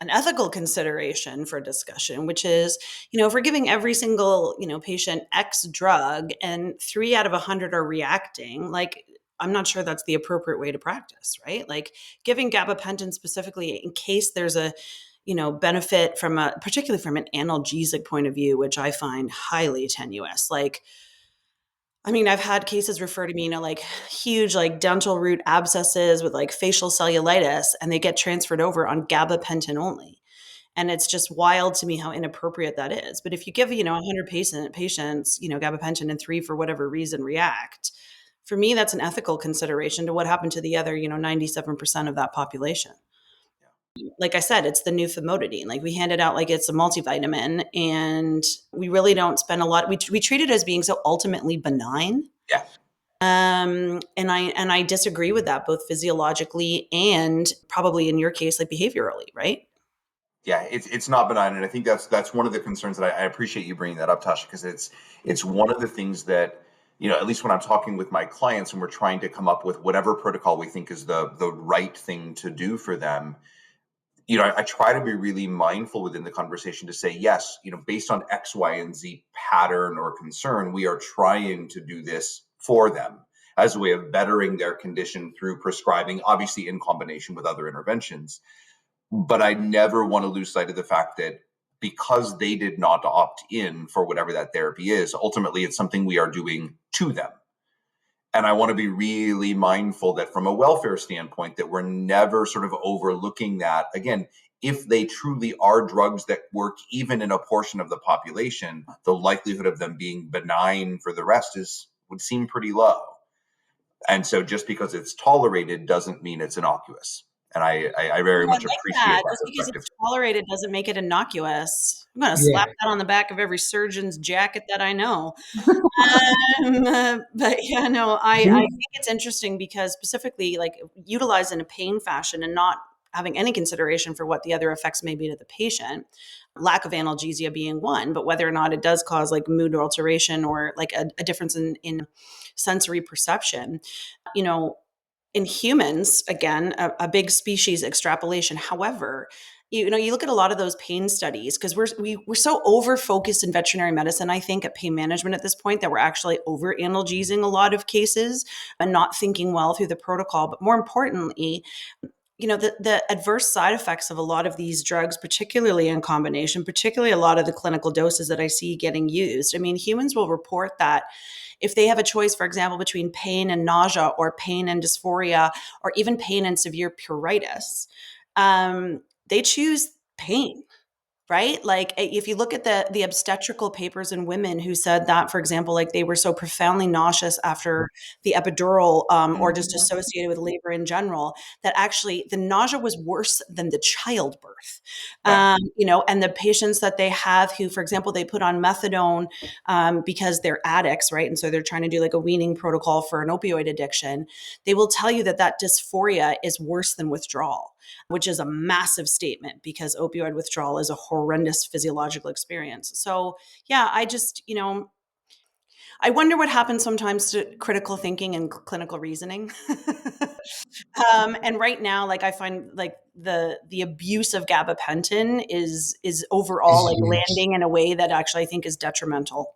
an ethical consideration for discussion, which is, if we're giving every single, patient X drug and 3 out of 100 are reacting, like, I'm not sure that's the appropriate way to practice, right? Like giving gabapentin specifically in case there's a, benefit particularly from an analgesic point of view, which I find highly tenuous. Like, I mean, I've had cases refer to me, like huge, like dental root abscesses with like facial cellulitis, and they get transferred over on gabapentin only. And it's just wild to me how inappropriate that is. But if you give, 100 patients, gabapentin and 3 for whatever reason react, for me, that's an ethical consideration to what happened to the other, 97% of that population. Like I said, it's the new famotidine. Like we hand it out like it's a multivitamin, and we really don't spend a lot. We treat it as being so ultimately benign. Yeah. And I disagree with that both physiologically and probably in your case, like behaviorally, right? Yeah, it's not benign, and I think that's one of the concerns that I appreciate you bringing that up, Tasha, because it's one of the things that at least when I'm talking with my clients and we're trying to come up with whatever protocol we think is the right thing to do for them. I try to be really mindful within the conversation to say, yes, based on X, Y, and Z pattern or concern, we are trying to do this for them as a way of bettering their condition through prescribing, obviously in combination with other interventions. But I never want to lose sight of the fact that because they did not opt in for whatever that therapy is, ultimately it's something we are doing to them. And I want to be really mindful that from a welfare standpoint, that we're never sort of overlooking that. Again, if they truly are drugs that work even in a portion of the population, the likelihood of them being benign for the rest would seem pretty low. And so just because it's tolerated doesn't mean it's innocuous. And I very Oh, I much like appreciate that. that Just because perspective. it's tolerated doesn't make it innocuous. I'm going to Yeah. slap that on the back of every surgeon's jacket that I know. But yeah, no, I Do- think it's interesting because specifically, like utilized in a pain fashion and not having any consideration for what the other effects may be to the patient. Lack of analgesia being one, but whether or not it does cause like mood alteration or like a difference in sensory perception, you know, in humans, again, a big species extrapolation. However, you know, you look at a lot of those pain studies because we're so over focused in veterinary medicine, I think, at pain management at this point that we're actually over analgesing a lot of cases and not thinking well through the protocol. But more importantly, you know, the adverse side effects of a lot of these drugs, particularly in combination, particularly a lot of the clinical doses that I see getting used. I mean, humans will report that if they have a choice, for example, between pain and nausea or pain and dysphoria or even pain and severe pruritus, they choose pain, right? Like if you look at the obstetrical papers in women who said that, for example, like they were so profoundly nauseous after the epidural or just associated with labor in general, that actually the nausea was worse than the childbirth. Right. You know, and the patients that they have who, for example, they put on methadone because they're addicts, right? And so they're trying to do like a weaning protocol for an opioid addiction. They will tell you that that dysphoria is worse than withdrawal, which is a massive statement because opioid withdrawal is a horrendous physiological experience. So, yeah, I just, you know, I wonder what happens sometimes to critical thinking and clinical reasoning. And right now, like I find like the abuse of gabapentin is overall It's like huge. landing in a way that actually I think is detrimental.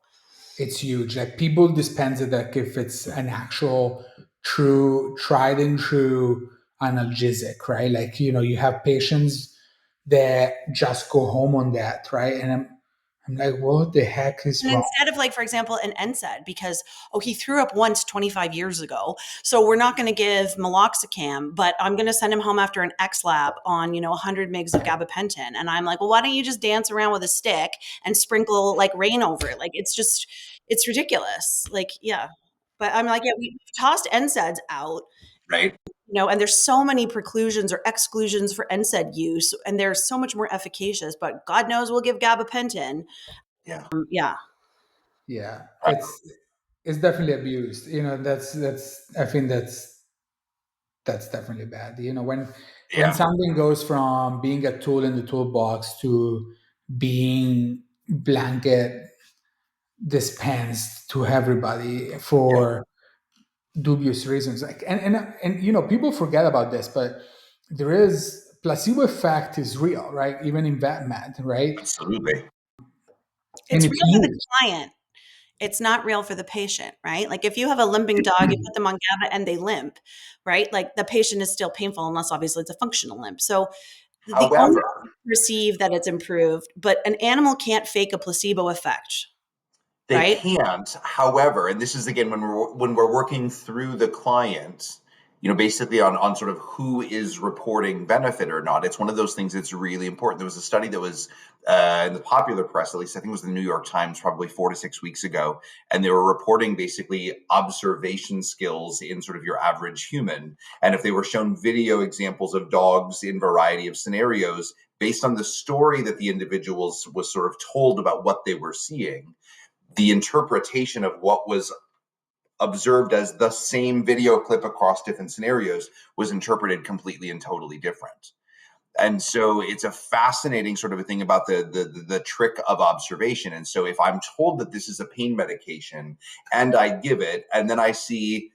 It's huge. Like people dispense it like if it's an actual true, tried and true analgesic, right? Like, you have patients that just go home on that, right? And I'm like, what the heck is And wrong? instead of like, for example, an NSAID, because he threw up once 25 years ago, so we're not going to give meloxicam, but I'm going to send him home after an X lab on 100 mgs of gabapentin, and I'm like, well, why don't you just dance around with a stick and sprinkle like rain over it? Like it's ridiculous. Like yeah, but I'm like, yeah, we've tossed NSAIDs out. Right. And there's so many preclusions or exclusions for NSAID use, and they're so much more efficacious. But God knows we'll give gabapentin. Yeah. Yeah. Yeah, Right. it's definitely abused. That's I think that's definitely bad. When Yeah. something goes from being a tool in the toolbox to being blanket dispensed to everybody Yeah. for dubious reasons, like and people forget about this, but there is placebo effect is real, right? Even in vet med, right? Absolutely. And It's it's real for the used. client. It's not real for the patient, right? Like if you have a limping dog, you put them on GABA and they limp, right? Like the patient is still painful unless obviously it's a functional limp. So the owner However, perceive that it's improved, but an animal can't fake a placebo effect, they right? can't. However, and this is again when we're working through the client, basically on sort of who is reporting benefit or not. It's one of those things that's really important. There was a study that was in the popular press, at least I think it was the New York Times, probably 4 to 6 weeks ago, and they were reporting basically observation skills in sort of your average human, and if they were shown video examples of dogs in variety of scenarios based on the story that the individuals was sort of told about what they were seeing, the interpretation of what was observed as the same video clip across different scenarios was interpreted completely and totally different. And so it's a fascinating sort of a thing about the trick of observation. And so if I'm told that this is a pain medication and I give it, and then I see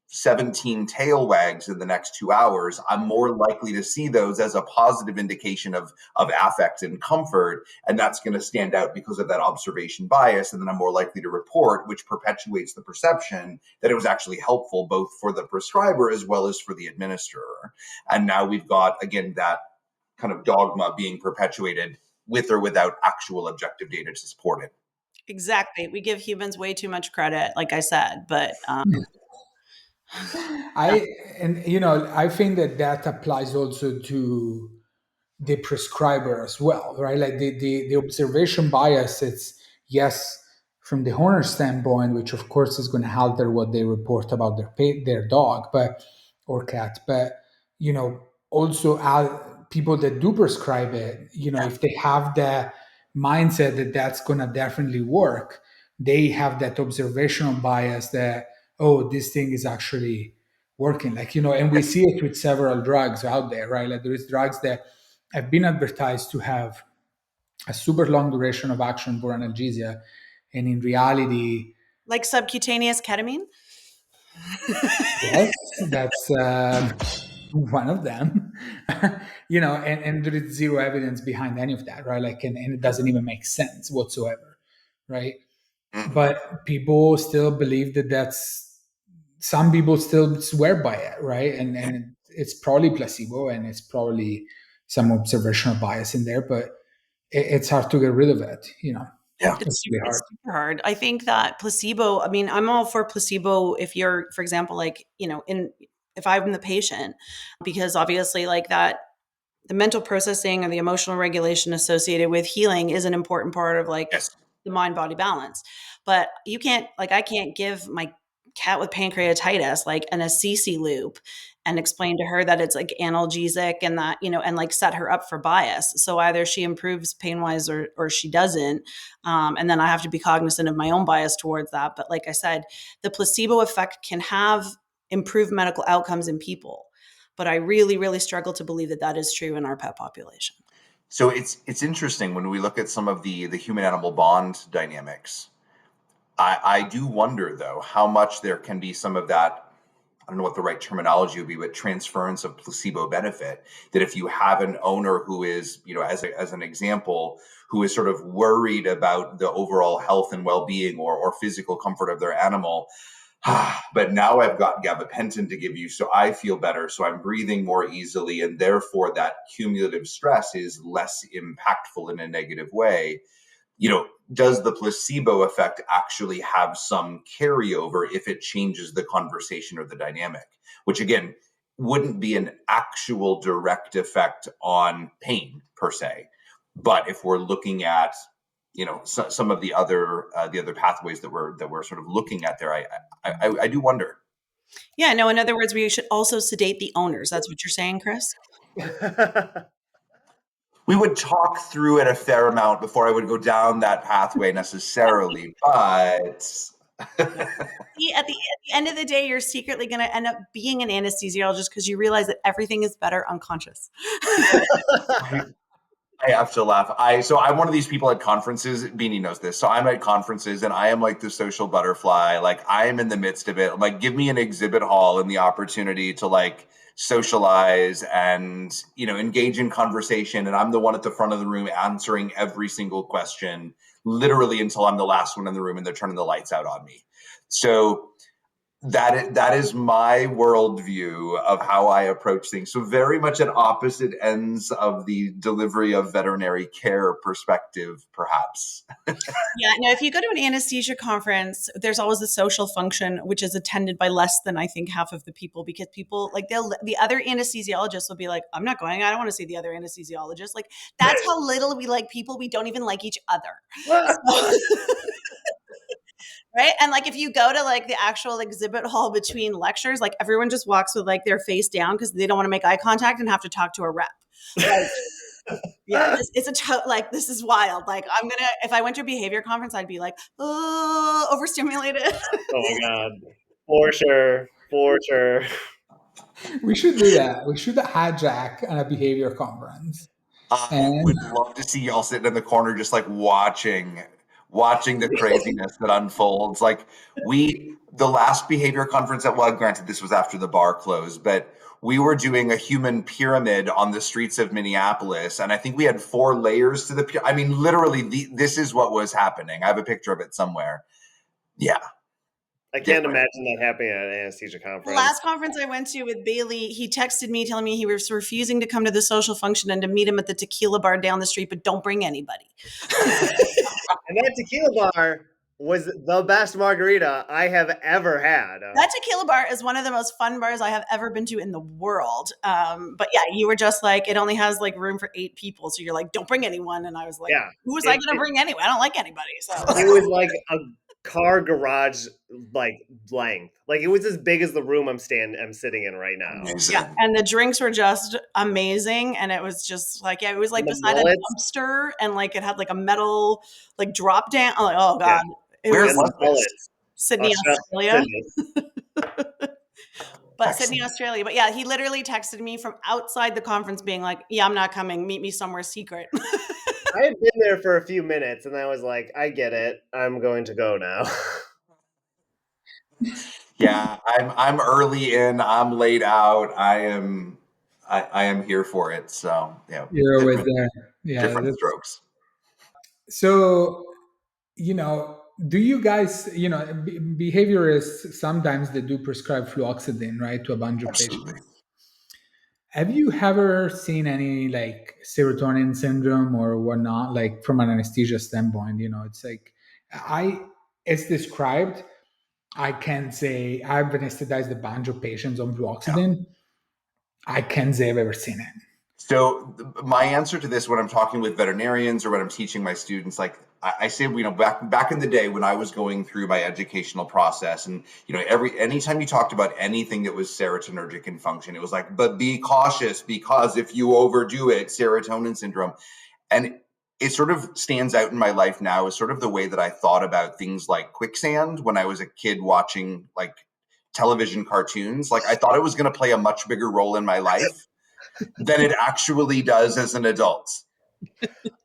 17 tail wags in the next 2 hours, I'm more likely to see those as a positive indication of affect and comfort. And that's going to stand out because of that observation bias. And then I'm more likely to report, which perpetuates the perception that it was actually helpful both for the prescriber as well as for the administrator. And now we've got, again, that kind of dogma being perpetuated with or without actual objective data to support it. Exactly. We give humans way too much credit, like I said, but yeah. I think that applies also to the prescriber as well, right? Like the observation bias, it's yes, from the owner standpoint, which of course is going to alter what they report about their dog, but or cat, but you know also people that do prescribe it, if they have the mindset that that's going to definitely work, they have that observational bias that, oh, this thing is actually working. Like, and we see it with several drugs out there, right? Like there is drugs that have been advertised to have a super long duration of action for analgesia. And in reality, Like subcutaneous ketamine? yes, that's one of them. And there is zero evidence behind any of that, right? Like, and it doesn't even make sense whatsoever, right? Mhm. But people still believe some people still swear by it, right? And it's probably placebo, and it's probably some observational bias in there, but it's hard to get rid of it. Yeah. It's really It's hard. super hard. I think that placebo, I mean, I'm all for placebo if you're, for example, like, if I'm the patient, because obviously like that, the mental processing and the emotional regulation associated with healing is an important part of like Yes. the mind body balance. But you can't, like, I can't give my cat with pancreatitis like an Assisi loop and explain to her that it's like analgesic and that, and like set her up for bias. So either she improves pain wise or she doesn't. And then I have to be cognizant of my own bias towards that. But like I said, the placebo effect can have improved medical outcomes in people. But I really, really struggle to believe that that is true in our pet population. So it's interesting when we look at some of the human animal bond dynamics. I do wonder though how much there can be some of that. I don't know what the right terminology would be, but transference of placebo benefit. That if you have an owner who is, as an example, who is sort of worried about the overall health and well-being or physical comfort of their animal, but now I've got gabapentin to give you, so I feel better, so I'm breathing more easily, and therefore that cumulative stress is less impactful in a negative way. Does the placebo effect actually have some carryover if it changes the conversation or the dynamic? Which again, wouldn't be an actual direct effect on pain per se, but if we're looking at some of the other pathways that we're sort of looking at there, I do wonder. Yeah, no, in other words, we should also sedate the owners. That's what you're saying, Chris? We would talk through it a fair amount before I would go down that pathway necessarily, but See, at the end of the day, you're secretly going to end up being an anesthesiologist because you realize that everything is better unconscious. I have to laugh. I'm one of these people at conferences. Beanie knows this. So I'm at conferences and I am like the social butterfly. Like I am in the midst of it. Like give me an exhibit hall and the opportunity to like socialize and engage in conversation. And I'm the one at the front of the room answering every single question, literally until I'm the last one in the room and they're turning the lights out on me. So that is my worldview of how I approach things. So very much at opposite ends of the delivery of veterinary care perspective, perhaps. Yeah, no, if you go to an anesthesia conference, there's always a social function, which is attended by less than I think half of the people, because people like the other anesthesiologists will be like, I'm not going. I don't want to see the other anesthesiologist. Like that's how little we like people. We don't even like each other. So, right. And like if you go to like the actual exhibit hall between lectures, like everyone just walks with like their face down because they don't want to make eye contact and have to talk to a rep. Like, yeah, like this is wild. Like if I went to a behavior conference, I'd be like, oh, overstimulated. Oh my god. For sure. For sure. We should do that. We should hijack on a behavior conference. I And would love to see y'all sitting in the corner just like watching the craziness that unfolds. Like the last behavior conference granted this was after the bar closed, but we were doing a human pyramid on the streets of Minneapolis. And I think we had 4 layers to the pyramid. I mean, literally this is what was happening. I have a picture of it somewhere. Yeah. I can't Different. imagine that happening at an anesthesia The conference. last conference I went to with Bailey, he texted me telling me he was refusing to come to the social function and to meet him at the tequila bar down the street, but don't bring anybody. And that tequila bar was the best margarita I have ever had. That tequila bar is one of the most fun bars I have ever been to in the world. But yeah, you were just like, it only has like room for 8 people. So you're like, don't bring anyone. And I was like, Yeah. who was I going to bring anyway? I don't like anybody. So It was like a car garage like length. Like it was as big as the room I'm sitting in right now. Yeah, Amazing. and the drinks were just amazing, and it was just like, yeah, it was like The beside a mullets. dumpster, and like it had like a metal like drop down. I'm like, oh Yeah. god, it Where was And the was this? mullets. Sydney, Australia. Sydney. But Sydney, Excellent. Australia. But yeah, he literally texted me from outside the conference being like, yeah, I'm not coming. Meet me somewhere secret. I had been there for a few minutes and I was like, I get it. I'm going to go now. Yeah, I'm early in. I'm late out. I am here for it. So yeah, You're always different there. Yeah. different strokes. So, do you guys, behaviorists sometimes they do prescribe fluoxetine, right, to a bunch of Absolutely. patients. Have you ever seen any like serotonin syndrome or whatnot, like from an anesthesia standpoint? It's like I, it's described. I can say I've anesthetized a bunch of patients on Yeah. fluoxetine. I can't say I've ever seen it. So my answer to this when I'm talking with veterinarians or when I'm teaching my students, like I say, back in the day when I was going through my educational process, and anytime you talked about anything that was serotonergic in function, it was like, but be cautious because if you overdo it, serotonin syndrome. And it sort of stands out in my life now as sort of the way that I thought about things like quicksand when I was a kid watching like television cartoons. Like I thought it was going to play a much bigger role in my life than it actually does as an adult.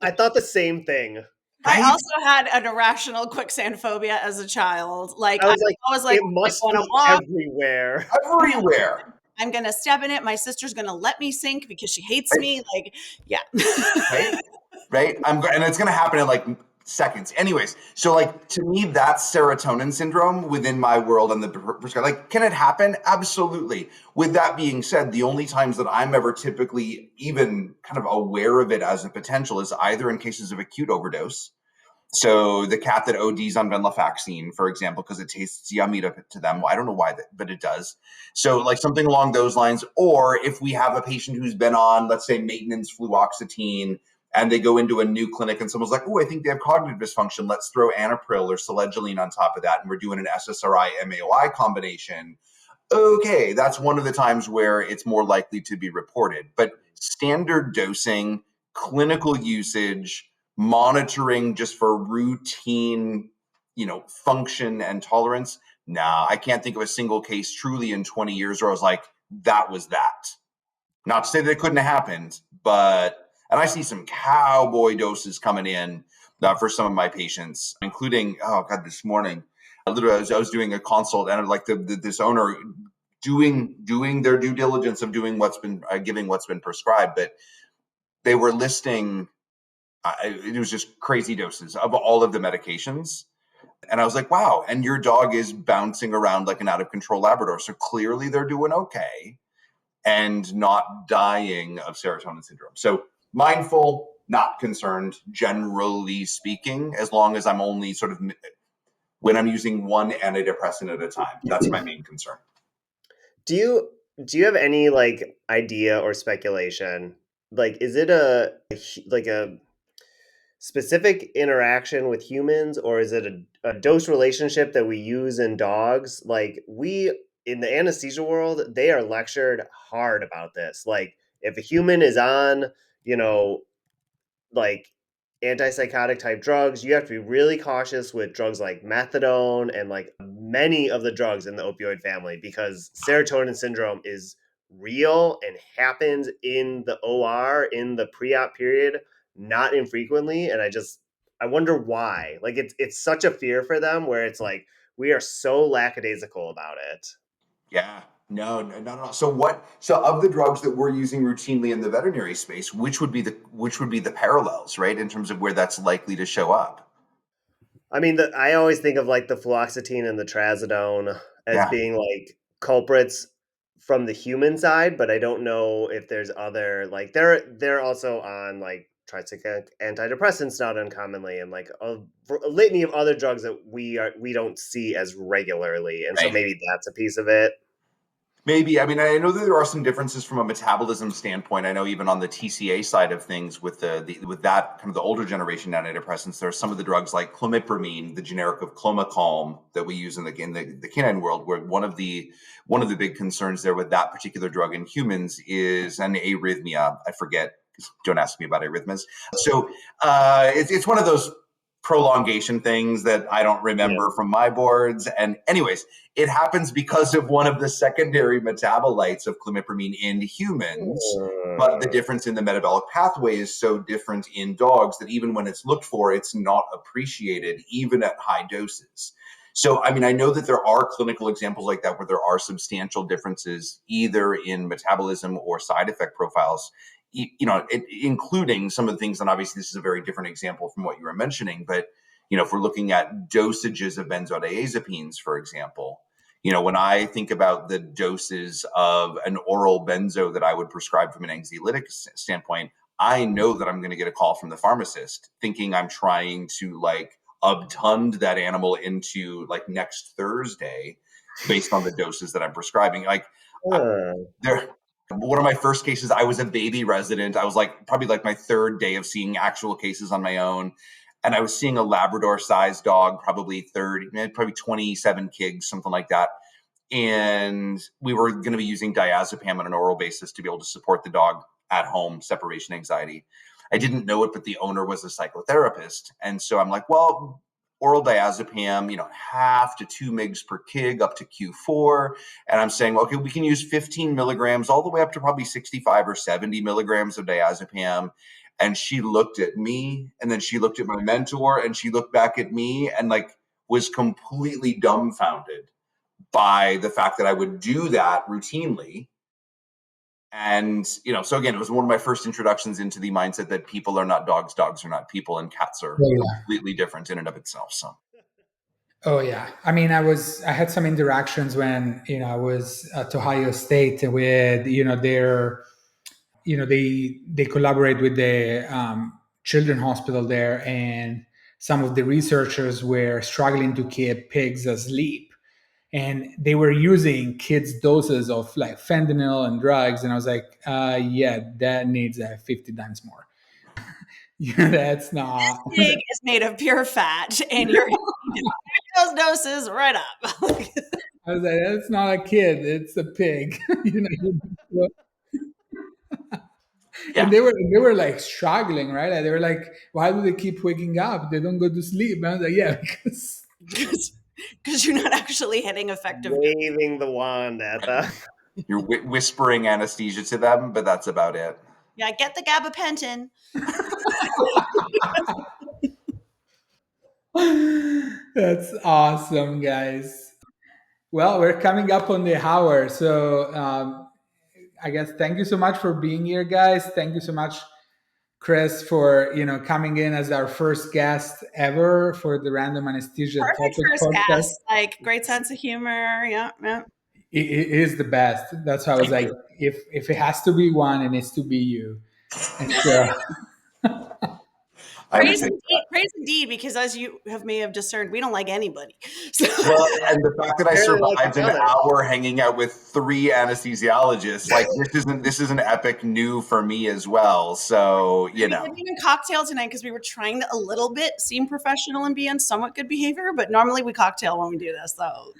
I thought the same thing. I Right? also had an irrational quicksand phobia as a child. Like I I was like, was like, it like must on a be walk, everywhere. Everywhere. I'm gonna step in it. My sister's gonna let me sink because she hates Right? me. Like, yeah. Right? Right? And it's going to happen in like seconds. Anyways, so like to me, that's serotonin syndrome within my world and the prescribe. Like, can it happen? Absolutely. With that being said, the only times that I'm ever typically even kind of aware of it as a potential is either in cases of acute overdose. So the cat that ODs on venlafaxine, for example, because it tastes yummy to them. Well, I don't know why, but it does. So like something along those lines. Or if we have a patient who's been on, let's say, maintenance fluoxetine, and they go into a new clinic and someone's like, oh, I think they have cognitive dysfunction. Let's throw anapril or selegiline on top of that. And we're doing an SSRI MAOI combination. Okay, that's one of the times where it's more likely to be reported. But standard dosing, clinical usage, monitoring just for routine, function and tolerance. Nah, I can't think of a single case truly in 20 years where I was like, that was that. Not to say that it couldn't have happened, and I see some cowboy doses coming in for some of my patients, including, oh God, this morning, literally, I was doing a consult and like this owner doing their due diligence of doing what's been giving what's been prescribed, but they were listing it was just crazy doses of all of the medications. And I was like, wow, and your dog is bouncing around like an out of control Labrador. So clearly they're doing okay and not dying of serotonin syndrome. So mindful, not concerned, generally speaking, as long as I'm only sort of when I'm using one antidepressant at a time. That's my main concern. Do you have any like idea or speculation? Like, is it a specific interaction with humans, or is it a dose relationship that we use in dogs? Like we in the anesthesia world, they are lectured hard about this. Like if a human is on, you know, like antipsychotic type drugs, you have to be really cautious with drugs like methadone and like many of the drugs in the opioid family because serotonin syndrome is real and happens in the OR in the pre-op period not infrequently. And I wonder why. Like it's such a fear for them where it's like we are so lackadaisical about it. Yeah. No, no, not at all. So of the drugs that we're using routinely in the veterinary space, which would be the parallels, right? In terms of where that's likely to show up. I mean, I always think of like the fluoxetine and the trazodone as Yeah. being like culprits from the human side, but I don't know if there's other like they're also on like tricyclic antidepressants not uncommonly and like a litany of other drugs that we don't see as regularly, and so Right. maybe that's a piece of it. Maybe. I mean, I know that there are some differences from a metabolism standpoint. I know even on the TCA side of things, with with that kind of the older generation antidepressants, there are some of the drugs like clomipramine, the generic of Clomicalm, that we use in the canine world. Where one of the big concerns there with that particular drug in humans is an arrhythmia. I forget. Don't ask me about arrhythmias. So it's one of those prolongation things that I don't Yeah. remember from my boards. And anyways, it happens because of one of the secondary metabolites of clomipramine in humans. But the difference in the metabolic pathway is so different in dogs that even when it's looked for, it's not appreciated, even at high doses. So, I mean, I know that there are clinical examples like that where there are substantial differences either in metabolism or side effect profiles, including some of the things. And obviously, this is a very different example from what you were mentioning. But, if we're looking at dosages of benzodiazepines, for example, when I think about the doses of an oral benzo that I would prescribe from an anxiolytic standpoint, I know that I'm going to get a call from the pharmacist thinking I'm trying to like obtund that animal into like next Thursday based on the doses that I'm prescribing. Like there, one of my first cases, I was a baby resident. I was like probably like my third day of seeing actual cases on my own. And I was seeing a Labrador sized dog, probably 30, probably 27 kigs, something like that. And we were going to be using diazepam on an oral basis to be able to support the dog at home, separation anxiety. I didn't know it, but the owner was a psychotherapist. And so I'm like, well, oral diazepam, 0.5 to 2 mg per kg up to Q4. And I'm saying, okay, we can use 15 milligrams all the way up to probably 65 or 70 milligrams of diazepam. And she looked at me, and then she looked at my mentor, and she looked back at me and like was completely dumbfounded by the fact that I would do that routinely. And, so again, it was one of my first introductions into the mindset that people are not dogs, dogs are not people, and cats are Oh yeah. completely different in and of itself. So, Oh yeah. I mean, I had some interactions when I was at Ohio State with they collaborate with the children hospital there, and some of the researchers were struggling to keep pigs asleep, and they were using kids doses of like fentanyl and drugs, and I was like, yeah, that needs 50 times more. That's not. Pig is made of pure fat, and you're those doses right up. I was like, that's not a kid, it's a pig. And yeah. they were like struggling, right? Like, they were like, why do they keep waking up? They don't go to sleep. And I was like, yeah, because Because you're not actually hitting effective. Waving the wand at them. You're whispering anesthesia to them, but that's about it. Yeah, get the gabapentin. that's awesome, guys. Well, we're coming up on the hour, so I guess thank you so much for being here, guys. Thank you so much, Chris, for coming in as our first guest ever for the Random Anesthesia Perfect Topic first podcast. guess. Like great sense of humor. Yeah, yeah. It is the best. That's why I was Thank like, you. if it has to be one, it needs to be you. And so, I Praise understand. indeed, praise indeed, because as you may have discerned, we don't like anybody. So Well, and the fact that I Apparently like survived each an other. hour hanging out with 3 anesthesiologists, like this is an epic new for me as well. So, we didn't even cocktail tonight because we were trying to a little bit seem professional and be on somewhat good behavior, but normally we cocktail when we do this. So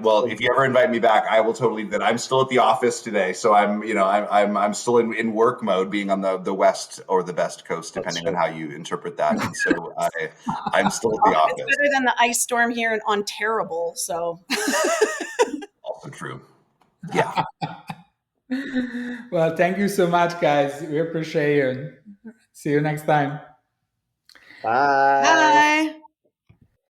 well, if you ever invite me back, I will totally do that. I'm still at the office today, so I'm still in work mode, being on the west or the best coast, depending on how you interpret that. And so I'm still at the it's office. better than the ice storm here in Ontario. So Also true. Yeah. well, thank you so much, guys. We appreciate you. See you next time. Bye. bye.